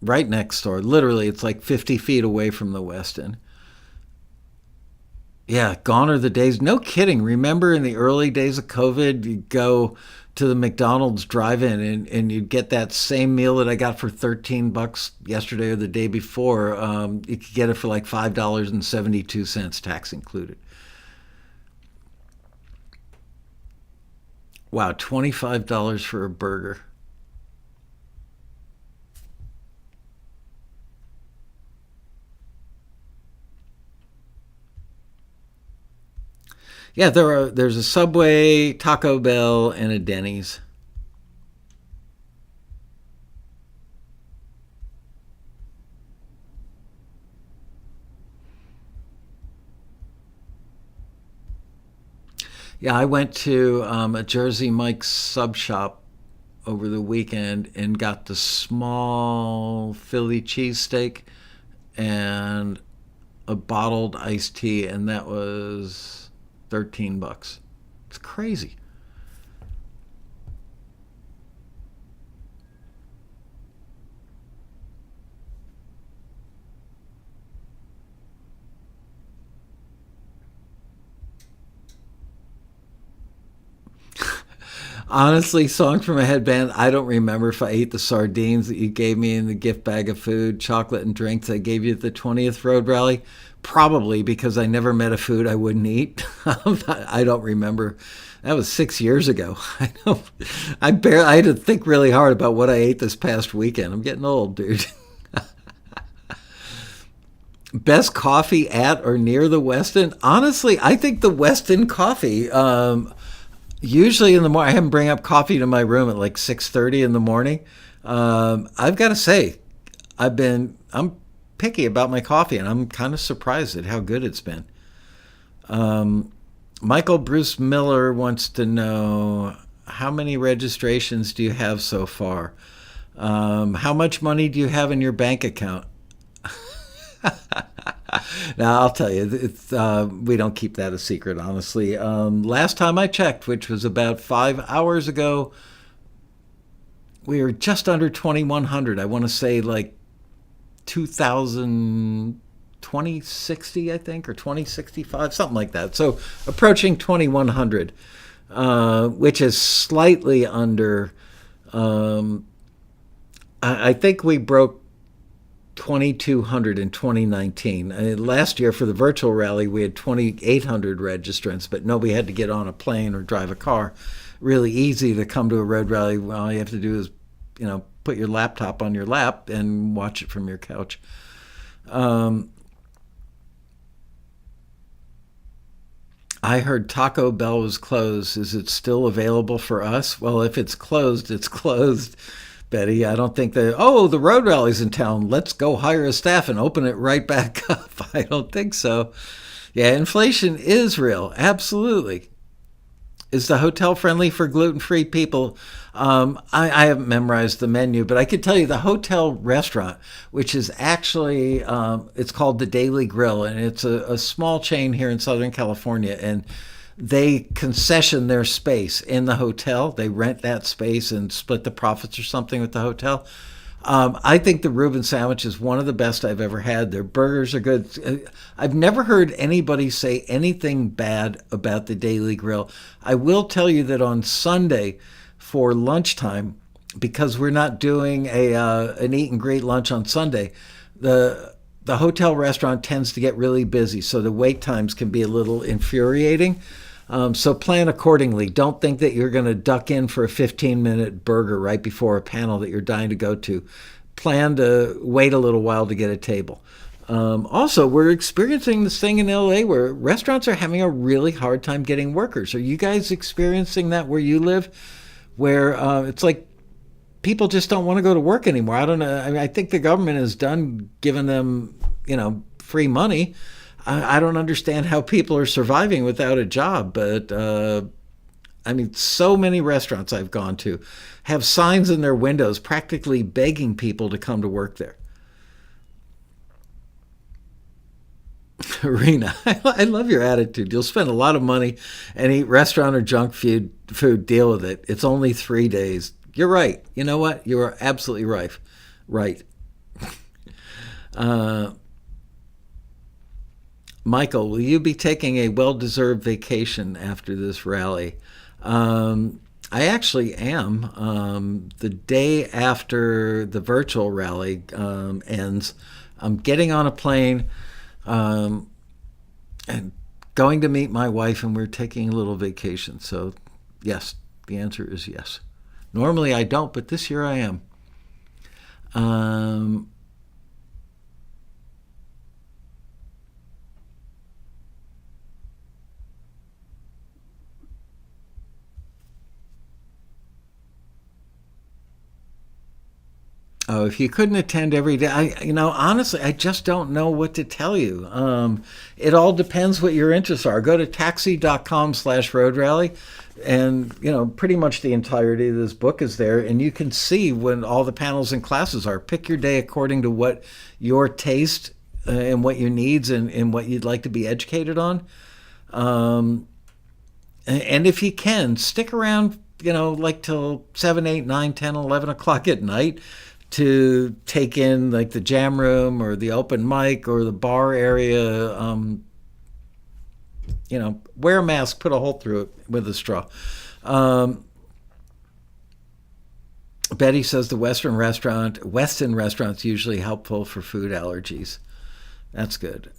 right next door. Literally, it's like 50 feet away from the Westin. Yeah, gone are the days. No kidding. Remember in the early days of COVID, you'd go to the McDonald's drive-in and you'd get that same meal that I got for $13 yesterday or the day before. You could get it for like $5.72, tax included. Wow, $25 for a burger. Yeah, there's a Subway, Taco Bell, and a Denny's. Yeah, I went to a Jersey Mike's sub shop over the weekend and got the small Philly cheesesteak and a bottled iced tea, and that was $13. It's crazy. Honestly, Song from a Headband, I don't remember if I ate the sardines that you gave me in the gift bag of food, chocolate, and drinks I gave you at the 20th Road Rally. Probably because I never met a food I wouldn't eat. I don't remember. That was 6 years ago. I don't. I had to think really hard about what I ate this past weekend. I'm getting old, dude. Best coffee at or near the Westin? Honestly, I think the Westin coffee. Usually in the morning, I have them bring up coffee to my room at like 6:30 in the morning. I've got to say, I'm picky about my coffee, and I'm kind of surprised at how good it's been. Michael Bruce Miller wants to know, how many registrations do you have so far? How much money do you have in your bank account? Now, I'll tell you, we don't keep that a secret, honestly. Last time I checked, which was about 5 hours ago, we were just under 2,100. I want to say like 2060, I think, or 2065, something like that. So approaching 2,100, which is slightly under. I think we broke 2,200 in 2019. Last year for the virtual rally, we had 2,800 registrants, but nobody had to get on a plane or drive a car. Really easy to come to a road rally. All you have to do is, put your laptop on your lap and watch it from your couch. I heard Taco Bell was closed. Is it still available for us? Well, if it's closed, it's closed, Betty. I don't think that, oh, the road rally's in town. Let's go hire a staff and open it right back up. I don't think so. Yeah, inflation is real. Absolutely. Is the hotel friendly for gluten-free people? I haven't memorized the menu, but I could tell you the hotel restaurant, which is actually, it's called the Daily Grill, and it's a small chain here in Southern California, and they concession their space in the hotel. They rent that space and split the profits or something with the hotel. I think the Reuben sandwich is one of the best I've ever had. Their burgers are good. I've never heard anybody say anything bad about the Daily Grill. I will tell you that on Sunday for lunchtime, because we're not doing an eat and greet lunch on Sunday, the hotel restaurant tends to get really busy, so the wait times can be a little infuriating. So plan accordingly. Don't think that you're going to duck in for a 15-minute burger right before a panel that you're dying to go to. Plan to wait a little while to get a table. Also, we're experiencing this thing in LA where restaurants are having a really hard time getting workers. Are you guys experiencing that where you live? Where it's like people just don't want to go to work anymore. I don't know. I mean, I think the government is done giving them, free money. I don't understand how people are surviving without a job, but so many restaurants I've gone to have signs in their windows practically begging people to come to work there. Rena, I love your attitude. You'll spend a lot of money and eat restaurant or junk food. Deal with it. It's only 3 days. You're right. You know what? You are absolutely right. Right. Michael, will you be taking a well-deserved vacation after this rally? I actually am. The day after the virtual rally ends, I'm getting on a plane and going to meet my wife, and we're taking a little vacation. So, yes, the answer is yes. Normally I don't, but this year I am. Oh, if you couldn't attend every day, honestly, I just don't know what to tell you. It all depends what your interests are. Go to taxi.com/road rally, and, pretty much the entirety of this book is there, and you can see when all the panels and classes are. Pick your day according to what your taste and what your needs and what you'd like to be educated on. And if you can, stick around, like till 7, 8, 9, 10, 11 o'clock at night to take in like the jam room or the open mic or the bar area. Wear a mask, put a hole through it with a straw. Betty says the Westin restaurant's usually helpful for food allergies. That's good.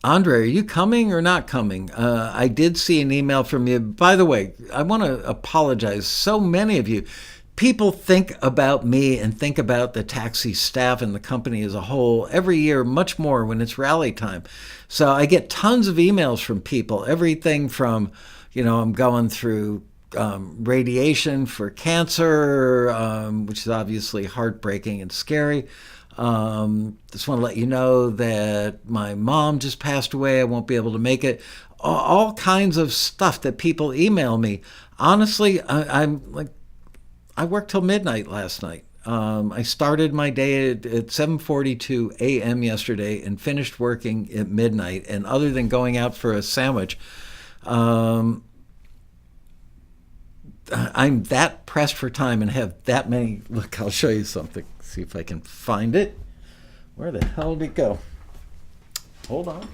Andre, are you coming or not coming? I did see an email from you. By the way, I want to apologize. So many of you, people think about me and think about the Taxi staff and the company as a whole every year, much more when it's rally time. So I get tons of emails from people, everything from, I'm going through radiation for cancer, which is obviously heartbreaking and scary. Just want to let you know that my mom just passed away. I won't be able to make it. All kinds of stuff that people email me. Honestly, I worked till midnight last night. I started my day at 7:42 a.m. yesterday and finished working at midnight. And other than going out for a sandwich, I'm that pressed for time and have that many. Look, I'll show you something. See if I can find it. Where the hell did it go? Hold on.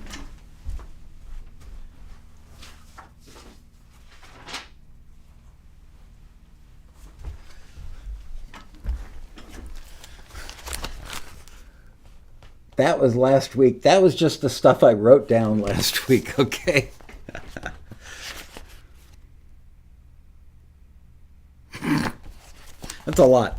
That was last week. That was just the stuff I wrote down last week, okay? That's a lot.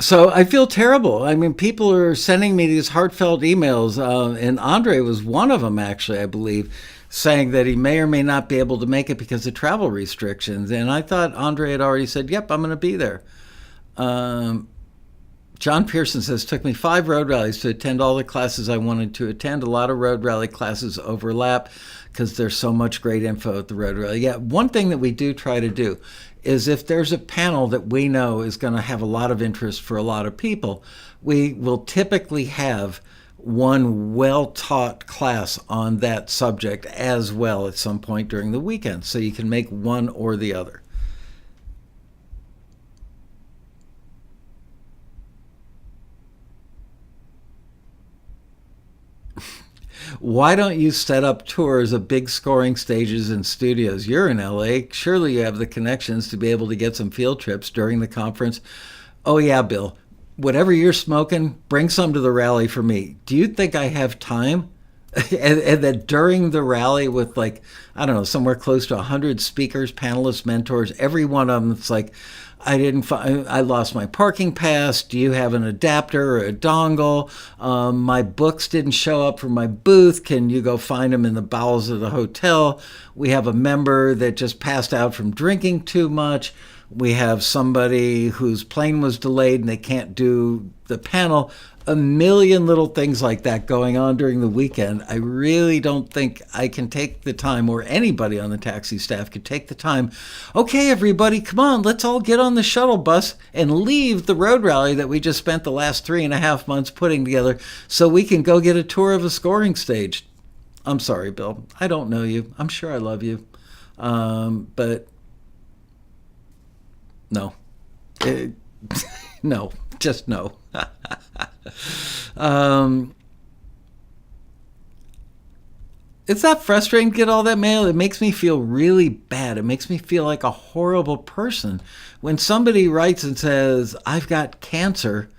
So I feel terrible. I mean, people are sending me these heartfelt emails, and Andre was one of them, actually, I believe, saying that he may or may not be able to make it because of travel restrictions. And I thought Andre had already said, yep, I'm going to be there. John Pearson says, took me 5 road rallies to attend all the classes I wanted to attend. A lot of road rally classes overlap because there's so much great info at the road rally. Yeah, one thing that we do try to do is if there's a panel that we know is going to have a lot of interest for a lot of people, we will typically have one well-taught class on that subject as well at some point during the weekend. So you can make one or the other. Why don't you set up tours of big scoring stages and studios? You're in LA. Surely you have the connections to be able to get some field trips during the conference. Oh, yeah, Bill. Whatever you're smoking, bring some to the rally for me. Do you think I have time? And that during the rally with like, I don't know, somewhere close to 100 speakers, panelists, mentors, every one of them, it's like, I lost my parking pass. Do you have an adapter or a dongle? My books didn't show up for my booth. Can you go find them in the bowels of the hotel? We have a member that just passed out from drinking too much. We have somebody whose plane was delayed and they can't do the panel. A million little things like that going on during the weekend. I really don't think I can take the time, or anybody on the taxi staff could take the time. Okay, everybody, come on, let's all get on the shuttle bus and leave the road rally that we just spent the last 3.5 months putting together so we can go get a tour of a scoring stage. I'm sorry, Bill. I don't know you. I'm sure I love you. But no. No, just no. It's not frustrating to get all that mail. It makes me feel really bad. It makes me feel like a horrible person. When somebody writes and says, I've got cancer,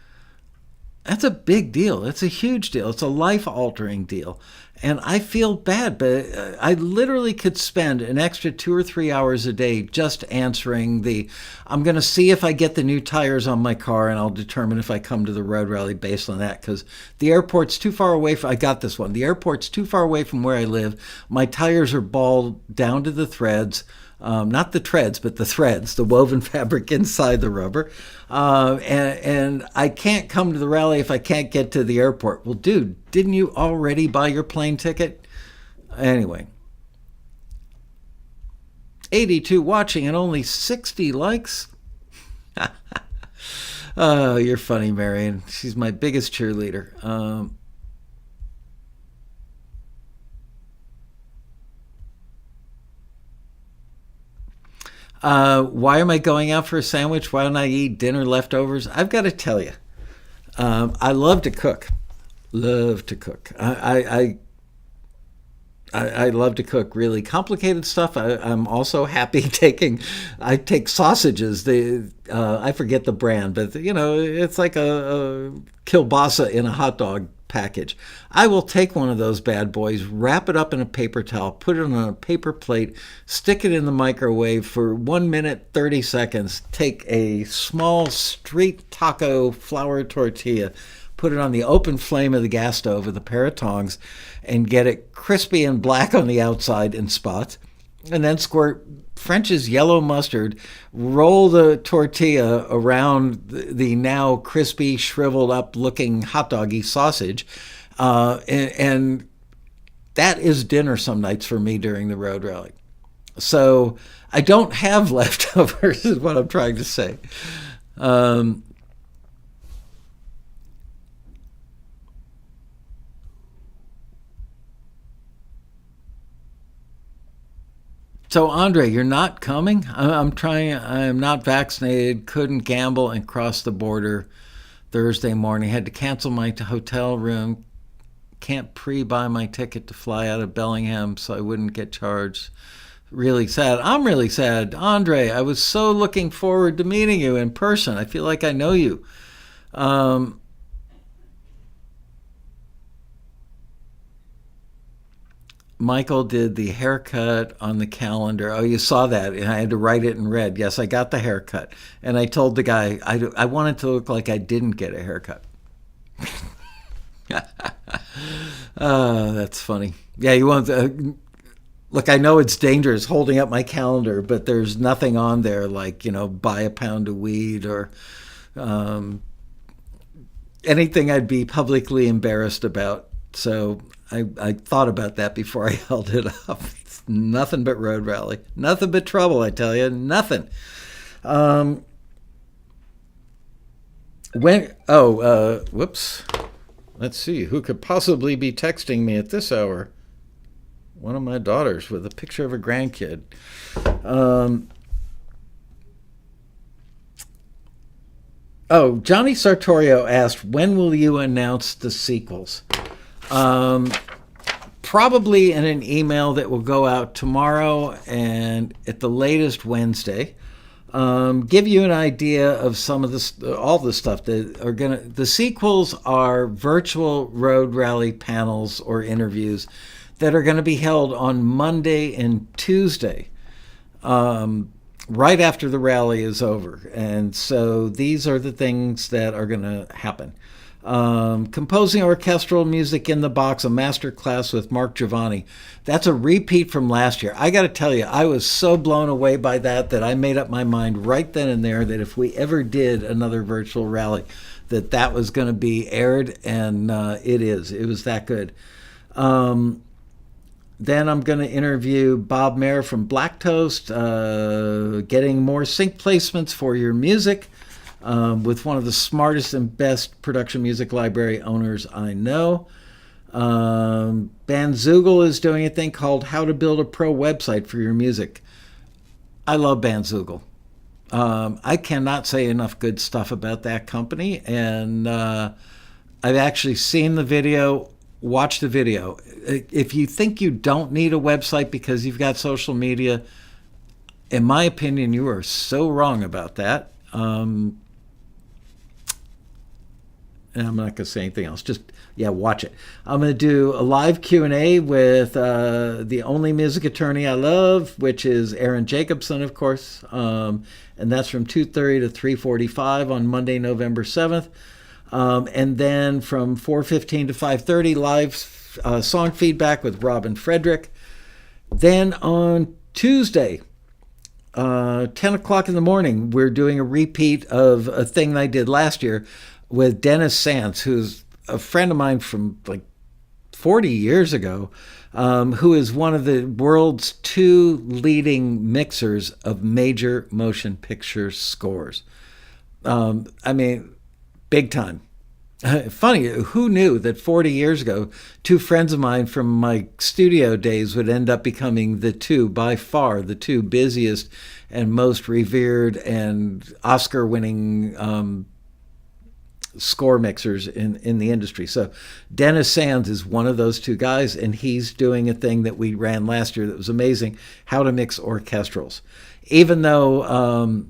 that's a big deal. It's a huge deal. It's a life-altering deal. And I feel bad, but I literally could spend an extra 2 or 3 hours a day just answering I'm going to see if I get the new tires on my car, and I'll determine if I come to the road rally based on that, because the airport's too far away. I got this one. The airport's too far away from where I live. My tires are balled down to the threads. Not the treads, but the threads, the woven fabric inside the rubber. And I can't come to the rally if I can't get to the airport. Well, dude, didn't you already buy your plane ticket? Anyway. 82 watching and only 60 likes. Oh, you're funny, Marion. She's my biggest cheerleader. Why am I going out for a sandwich? Why don't I eat dinner leftovers? I've got to tell you, I love to cook. Love to cook. I love to cook really complicated stuff. I'm also happy I take sausages. I forget the brand, but it's like a kielbasa in a hot dog package. I will take one of those bad boys, wrap it up in a paper towel, put it on a paper plate, stick it in the microwave for 1 minute, 30 seconds, take a small street taco flour tortilla, put it on the open flame of the gas stove with a pair of tongs, and get it crispy and black on the outside in spots, and then squirt French's yellow mustard, roll the tortilla around the now crispy, shriveled up looking hot doggy sausage, and that is dinner some nights for me during the road rally. So I don't have leftovers is what I'm trying to say. So, Andre, you're not coming? I'm trying. I'm not vaccinated, couldn't gamble, and cross the border Thursday morning. Had to cancel my hotel room. Can't pre-buy my ticket to fly out of Bellingham so I wouldn't get charged. Really sad. I'm really sad. Andre, I was so looking forward to meeting you in person. I feel like I know you. Michael did the haircut on the calendar. Oh, you saw that. And I had to write it in red. Yes, I got the haircut. And I told the guy I wanted to look like I didn't get a haircut. Oh, that's funny. Yeah, you want to. Look, I know it's dangerous holding up my calendar, but there's nothing on there like, buy a pound of weed or anything I'd be publicly embarrassed about. So I thought about that before I held it up. It's nothing but road rally. Nothing but trouble, I tell you. Nothing. Whoops. Let's see. Who could possibly be texting me at this hour? One of my daughters with a picture of a grandkid. Johnny Sartorio asked, when will you announce the sequels? Probably in an email that will go out tomorrow and at the latest Wednesday. Give you an idea of some of all the stuff that are the sequels are virtual road rally panels or interviews that are going to be held on Monday and Tuesday, right after the rally is over. And so these are the things that are going to happen. Composing orchestral music in the box, a master class with Mark Giovanni. That's a repeat from last year. I got to tell you, I was so blown away by that I made up my mind right then and there that if we ever did another virtual rally, that was going to be aired, and it is. It was that good. Then I'm going to interview Bob Mayer from Black Toast, getting more sync placements for your music with one of the smartest and best production music library owners I know. Bandzoogle is doing a thing called How to Build a Pro Website for Your Music. I love Bandzoogle. I cannot say enough good stuff about that company, and I've actually seen the video. Watch the video. If you think you don't need a website because you've got social media, in my opinion, you are so wrong about that. And I'm not going to say anything else. Just, watch it. I'm going to do a live Q&A with the only music attorney I love, which is Aaron Jacobson, of course. And that's from 2:30 to 3:45 on Monday, November 7th. And then from 4:15 to 5:30, live song feedback with Rob and Frederick. Then on Tuesday, 10 o'clock in the morning, we're doing a repeat of a thing I did last year with Dennis Sands, who's a friend of mine from like 40 years ago, who is one of the world's 2 leading mixers of major motion picture scores. Big time. Funny, who knew that 40 years ago, 2 friends of mine from my studio days would end up becoming by far the 2 busiest and most revered and Oscar-winning score mixers in the industry. So Dennis Sands is one of those 2 guys, and he's doing a thing that we ran last year that was amazing, how to mix orchestrals. Even though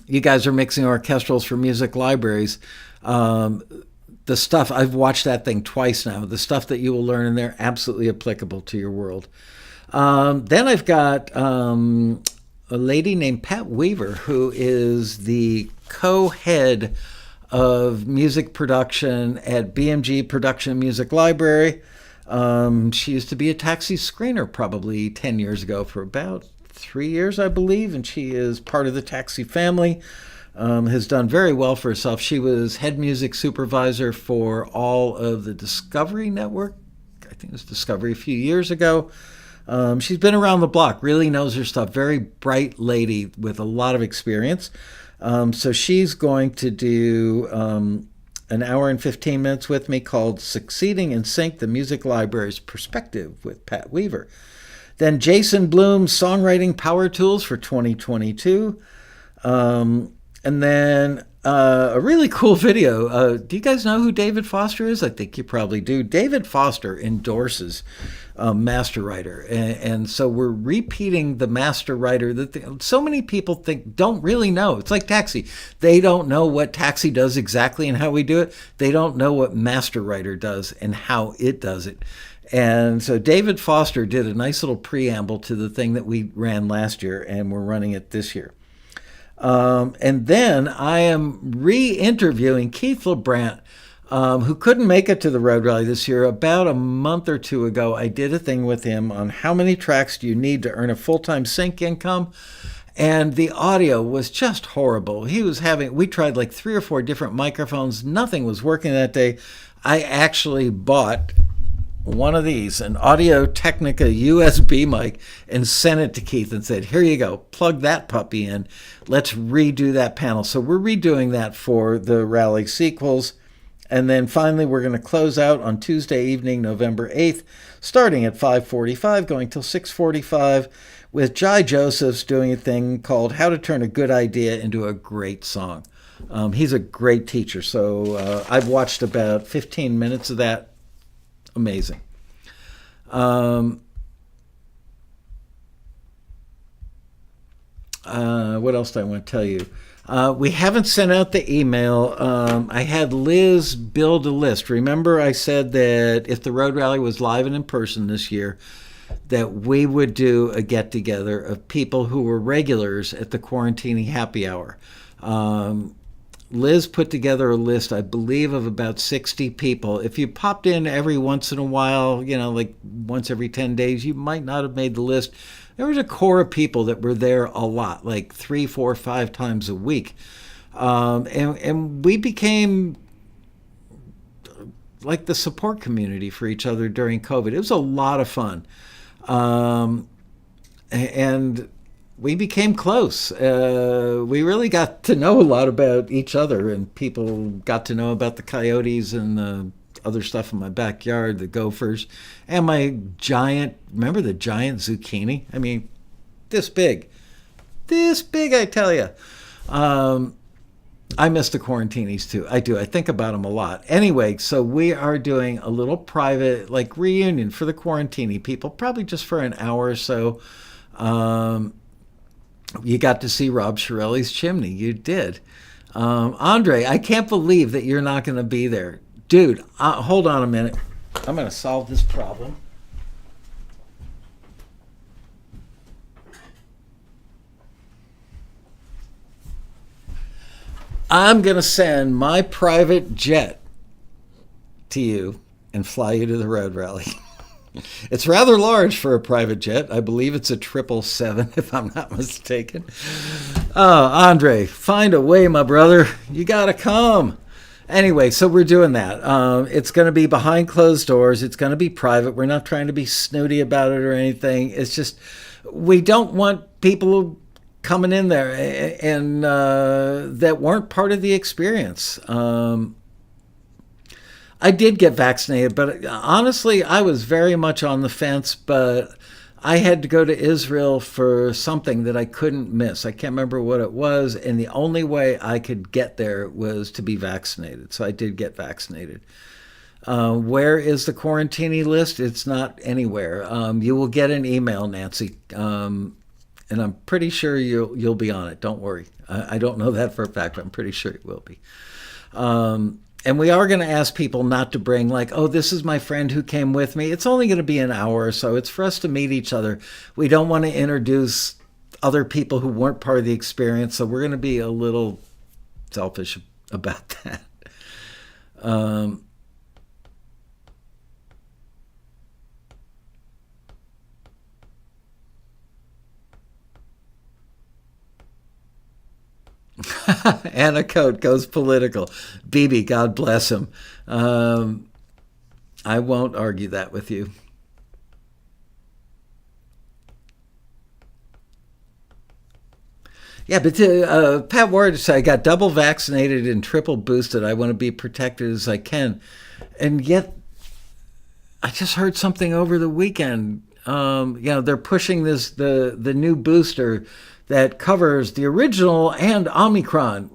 you guys are mixing orchestrals for music libraries, the stuff, I've watched that thing twice now. The stuff that you will learn in there, absolutely applicable to your world. Then I've got a lady named Pat Weaver, who is the co-head of music production at BMG Production Music Library. She used to be a taxi screener probably 10 years ago for about 3 years, I believe, and she is part of the Taxi family. Has done very well for herself. She was head music supervisor for all of the Discovery Network. I think it was Discovery a few years ago. She's been around the block, really knows her stuff. Very bright lady with a lot of experience. So she's going to do an hour and 15 minutes with me called Succeeding in Sync, the Music Library's Perspective with Pat Weaver. Then Jason Bloom's Songwriting Power Tools for 2022. And then a really cool video. Do you guys know who David Foster is? I think you probably do. David Foster endorses Master Writer. And so we're repeating the Master Writer that so many people don't really know. It's like Taxi. They don't know what Taxi does exactly and how we do it. They don't know what Master Writer does and how it does it. And so David Foster did a nice little preamble to the thing that we ran last year, and we're running it this year. And then I am re-interviewing Keith LeBrant, who couldn't make it to the Road Rally this year. About a month or two ago, I did a thing with him on how many tracks do you need to earn a full-time sync income. And the audio was just horrible. We tried like 3 or 4 different microphones. Nothing was working that day. I actually bought one of these, an Audio-Technica USB mic, and sent it to Keith and said, here you go, plug that puppy in. Let's redo that panel. So we're redoing that for the rally sequels. And then finally, we're going to close out on Tuesday evening, November 8th, starting at 5:45, going till 6:45, with Jai Josephs doing a thing called How to Turn a Good Idea into a Great Song. He's a great teacher. So I've watched about 15 minutes of that. Amazing. What else do I want to tell you? We haven't sent out the email. I had Liz build a list. Remember I said that if the Road Rally was live and in person this year, that we would do a get-together of people who were regulars at the Quarantini Happy Hour. Liz put together a list, I believe, of about 60 people. If you popped in every once in a while, like once every 10 days, you might not have made the list. There was a core of people that were there a lot, like 3, 4, 5 times a week. And we became like the support community for each other during COVID. It was a lot of fun. And we became close. We really got to know a lot about each other, and people got to know about the coyotes and the other stuff in my backyard, the gophers, and my remember the giant zucchini? I mean, this big, I tell you. I miss the Quarantinis too. I do. I think about them a lot. Anyway, so we are doing a little private reunion for the Quarantini people, probably just for an hour or so. You got to see Rob Shirelli's chimney. You did. Andre, I can't believe that you're not going to be there. Dude, hold on a minute. I'm going to solve this problem. I'm going to send my private jet to you and fly you to the Road Rally. It's rather large for a private jet. I believe it's a 777, if I'm not mistaken. Oh, Andre, find a way, my brother. You got to come. Anyway, so we're doing that. It's going to be behind closed doors. It's going to be private. We're not trying to be snooty about it or anything. It's just we don't want people coming in there and that weren't part of the experience. I did get vaccinated, but honestly, I was very much on the fence, but I had to go to Israel for something that I couldn't miss. I can't remember what it was, and the only way I could get there was to be vaccinated, so I did get vaccinated. Where is the Quarantini list? It's not anywhere. You will get an email, Nancy, and I'm pretty sure you'll be on it. Don't worry. I don't know that for a fact, but I'm pretty sure it will be. And we are going to ask people not to bring this is my friend who came with me. It's only going to be an hour or so. It's for us to meet each other. We don't want to introduce other people who weren't part of the experience, so we're going to be a little selfish about that. Anna Coate goes political. Bibi, God bless him. I won't argue that with you. Yeah, but Pat Ward said, I got double vaccinated and triple boosted. I want to be protected as I can. And yet, I just heard something over the weekend. They're pushing the new booster that covers the original and Omicron.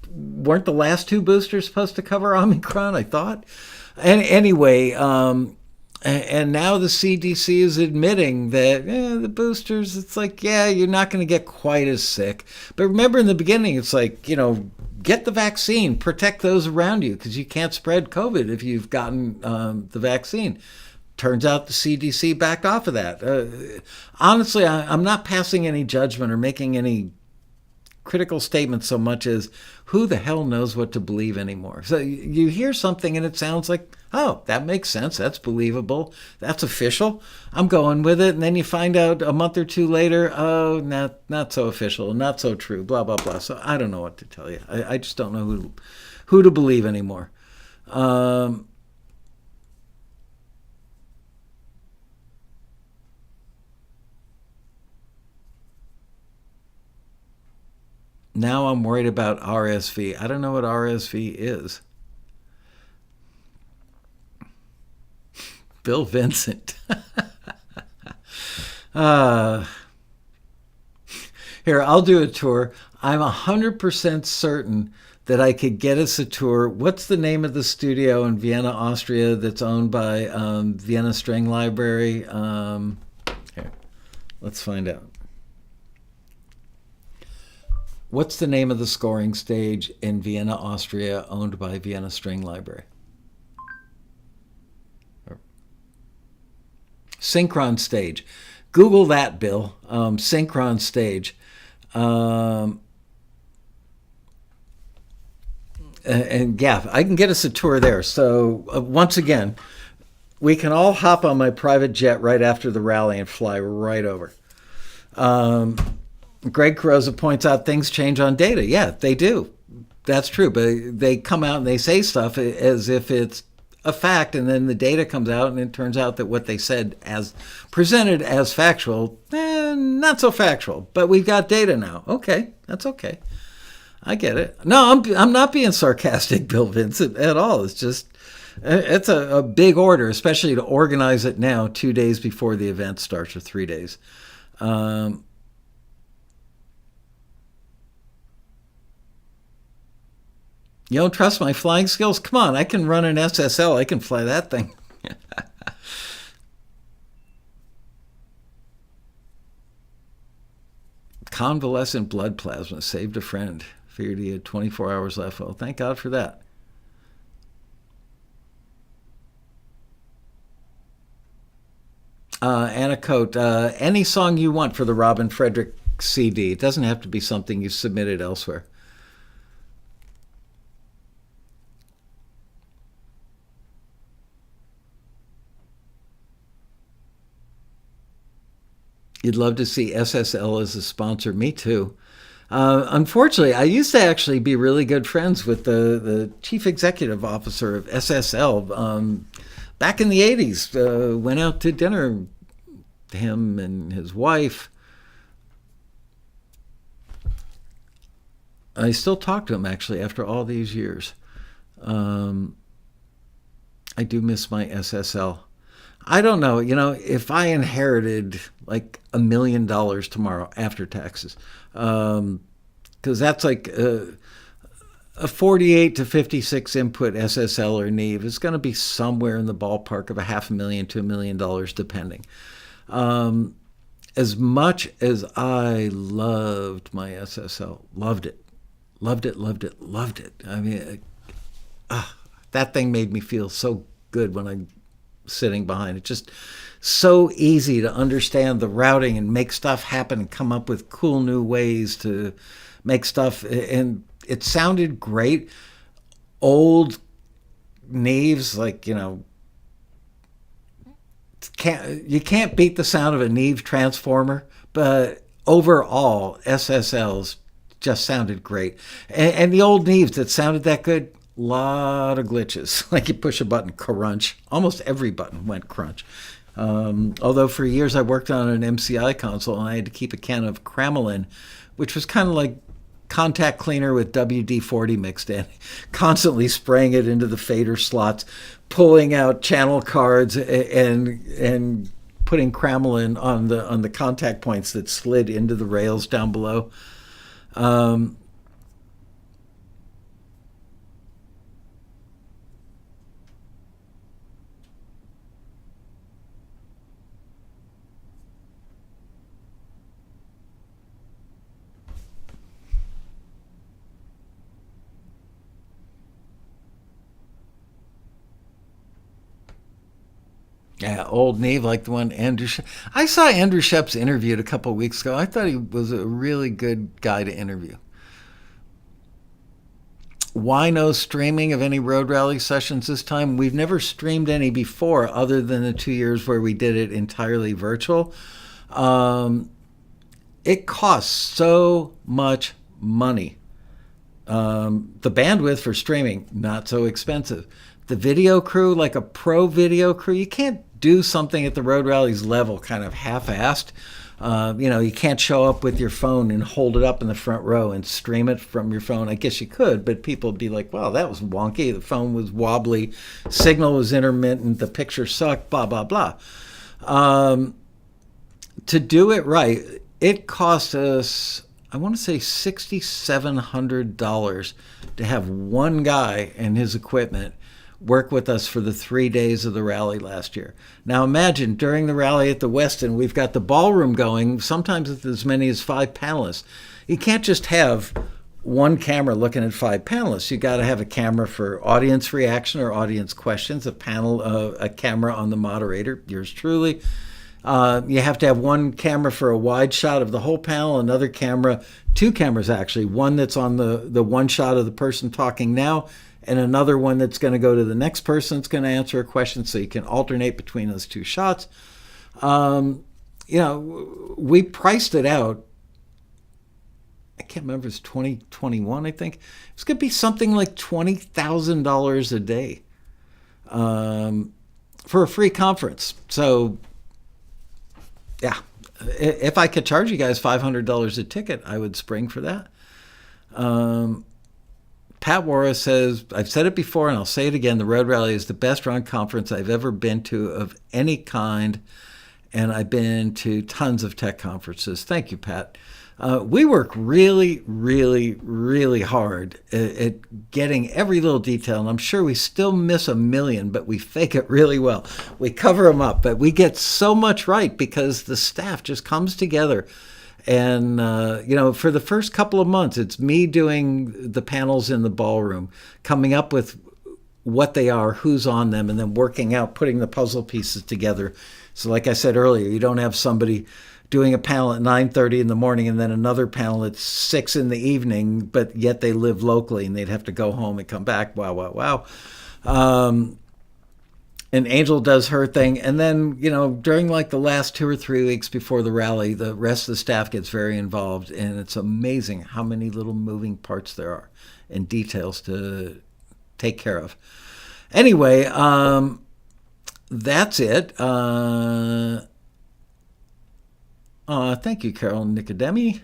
weren't the last two boosters supposed to cover Omicron, I thought? And anyway, and now the CDC is admitting that the boosters, it's like, yeah, you're not going to get quite as sick. But remember in the beginning, it's like, get the vaccine, protect those around you, because you can't spread COVID if you've gotten the vaccine. Turns out the CDC backed off of that. Honestly, I'm not passing any judgment or making any critical statements so much as who the hell knows what to believe anymore. So you hear something and it sounds like, oh, that makes sense. That's believable. That's official. I'm going with it. And then you find out a month or two later, oh, not so official, not so true, blah, blah, blah. So I don't know what to tell you. I just don't know who to believe anymore. Now I'm worried about RSV. I don't know what RSV is. Bill Vincent. Here, I'll do a tour. I'm 100% certain that I could get us a tour. What's the name of the studio in Vienna, Austria that's owned by Vienna String Library? Here, let's find out. What's the name of the scoring stage in Vienna, Austria, owned by Vienna String Library? Synchron Stage. Google that, Bill. Synchron Stage. And yeah, I can get us a tour there. So once again, we can all hop on my private jet right after the rally and fly right over. Greg Carosa points out things change on data. Yeah, they do. That's true. But they come out and they say stuff as if it's a fact, and then the data comes out and it turns out that what they said as presented as factual, not so factual. But we've got data now. Okay, that's okay. I get it. No, I'm not being sarcastic, Bill Vincent, at all. It's just, it's a big order, especially to organize it now 2 days before the event starts, or 3 days. You don't trust my flying skills? Come on, I can run an SSL. I can fly that thing. Convalescent blood plasma saved a friend. Figured he had 24 hours left. Well, thank God for that. Anna Coate, any song you want for the Robin Frederick CD. It doesn't have to be something you submitted elsewhere. You'd love to see SSL as a sponsor. Me too. Unfortunately, I used to actually be really good friends with the chief executive officer of SSL. Back in the 80s, went out to dinner, him and his wife. I still talk to him, actually, after all these years. I do miss my SSL. I don't know, if I inherited like $1 million tomorrow after taxes, because that's like a 48 to 56 input SSL or Neve is going to be somewhere in the ballpark of $500,000 to $1 million, depending. As much as I loved my SSL, loved it. I mean, that thing made me feel so good when I sitting behind it. Just so easy to understand the routing and make stuff happen and come up with cool new ways to make stuff. And it sounded great. Old Neves, like, you can't beat the sound of a Neve transformer, but overall SSLs just sounded great. And the old Neves that sounded that good, lot of glitches. Like you push a button, crunch. Almost every button went crunch. Although for years I worked on an MCI console and I had to keep a can of Cramelin, which was kind of like contact cleaner with WD-40 mixed in, constantly spraying it into the fader slots, pulling out channel cards and putting Cramelin on the contact points that slid into the rails down below. Yeah, old Neve, like the one Andrew I saw Andrew Shep's interviewed a couple of weeks ago. I thought he was a really good guy to interview. Why no streaming of any road rally sessions this time? We've never streamed any before, other than the 2 years where we did it entirely virtual. It costs so much money. The bandwidth for streaming, not so expensive. The video crew, like a pro video crew, you can't do something at the road rallies level kind of half-assed. You can't show up with your phone and hold it up in the front row and stream it from your phone. I guess you could, but people would be like, wow, that was wonky. The phone was wobbly. Signal was intermittent. The picture sucked, blah, blah, blah. To do it right, it cost us, I want to say $6,700 to have one guy and his equipment work with us for the 3 days of the rally last year. Now imagine, during the rally at the Westin, we've got the ballroom going, sometimes with as many as 5 panelists. You can't just have one camera looking at 5 panelists. You got to have a camera for audience reaction or audience questions, a camera on the moderator, yours truly. You have to have one camera for a wide shot of the whole panel, another camera, 2 cameras actually, one that's on the one shot of the person talking now, and another one that's going to go to the next person that's going to answer a question, so you can alternate between those 2 shots. We priced it out. I can't remember, it's 2021, I think. It's going to be something like $20,000 a day for a free conference. So, yeah, if I could charge you guys $500 a ticket, I would spring for that. Pat Wara says, I've said it before and I'll say it again, the Road Rally is the best run conference I've ever been to of any kind, and I've been to tons of tech conferences. Thank you, Pat. We work really, really, really hard at getting every little detail, and I'm sure we still miss a million, but we fake it really well. We cover them up, but we get so much right because the staff just comes together. And, for the first couple of months, it's me doing the panels in the ballroom, coming up with what they are, who's on them, and then working out, putting the puzzle pieces together. So like I said earlier, you don't have somebody doing a panel at 9:30 in the morning and then another panel at 6 in the evening, but yet they live locally and they'd have to go home and come back. Wow, wow, wow. And Angel does her thing. And then, during like the last 2 or 3 weeks before the rally, the rest of the staff gets very involved. And it's amazing how many little moving parts there are and details to take care of. Anyway, that's it. Thank you, Carol Nicodemi.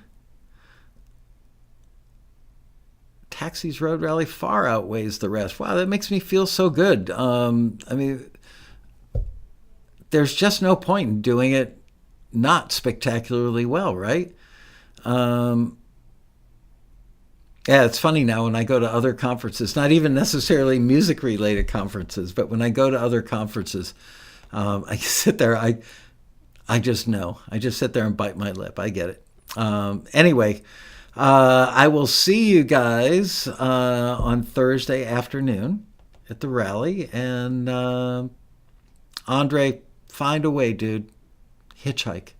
Taxi's Road Rally far outweighs the rest. Wow, that makes me feel so good. There's just no point in doing it not spectacularly well, right? Yeah, it's funny now when I go to other conferences, not even necessarily music-related conferences, but when I go to other conferences, I sit there, I just know. I just sit there and bite my lip. I get it. Anyway, I will see you guys on Thursday afternoon at the rally. And Andre, find a way, dude. Hitchhike.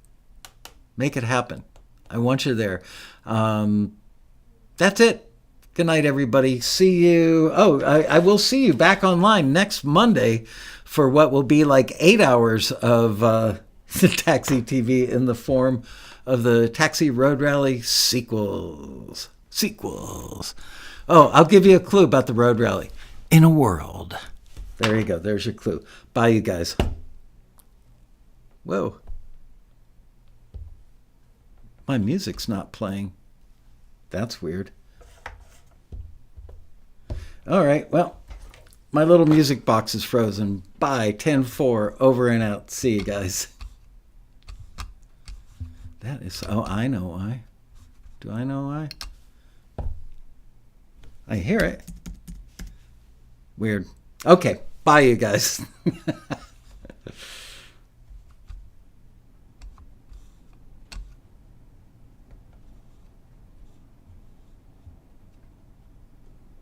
Make it happen. I want you there. That's it. Good night, everybody. See you. Oh, I will see you back online next Monday for what will be like 8 hours of TAXITV in the form of the Taxi Road Rally sequels. Oh, I'll give you a clue about the Road Rally. In a world. There you go. There's your clue. Bye, you guys. Whoa. My music's not playing. That's weird. All right. Well, my little music box is frozen. Bye. 10-4. Over and out. See you guys. That is, I know why. Do I know why? I hear it. Weird. Okay. Bye, you guys.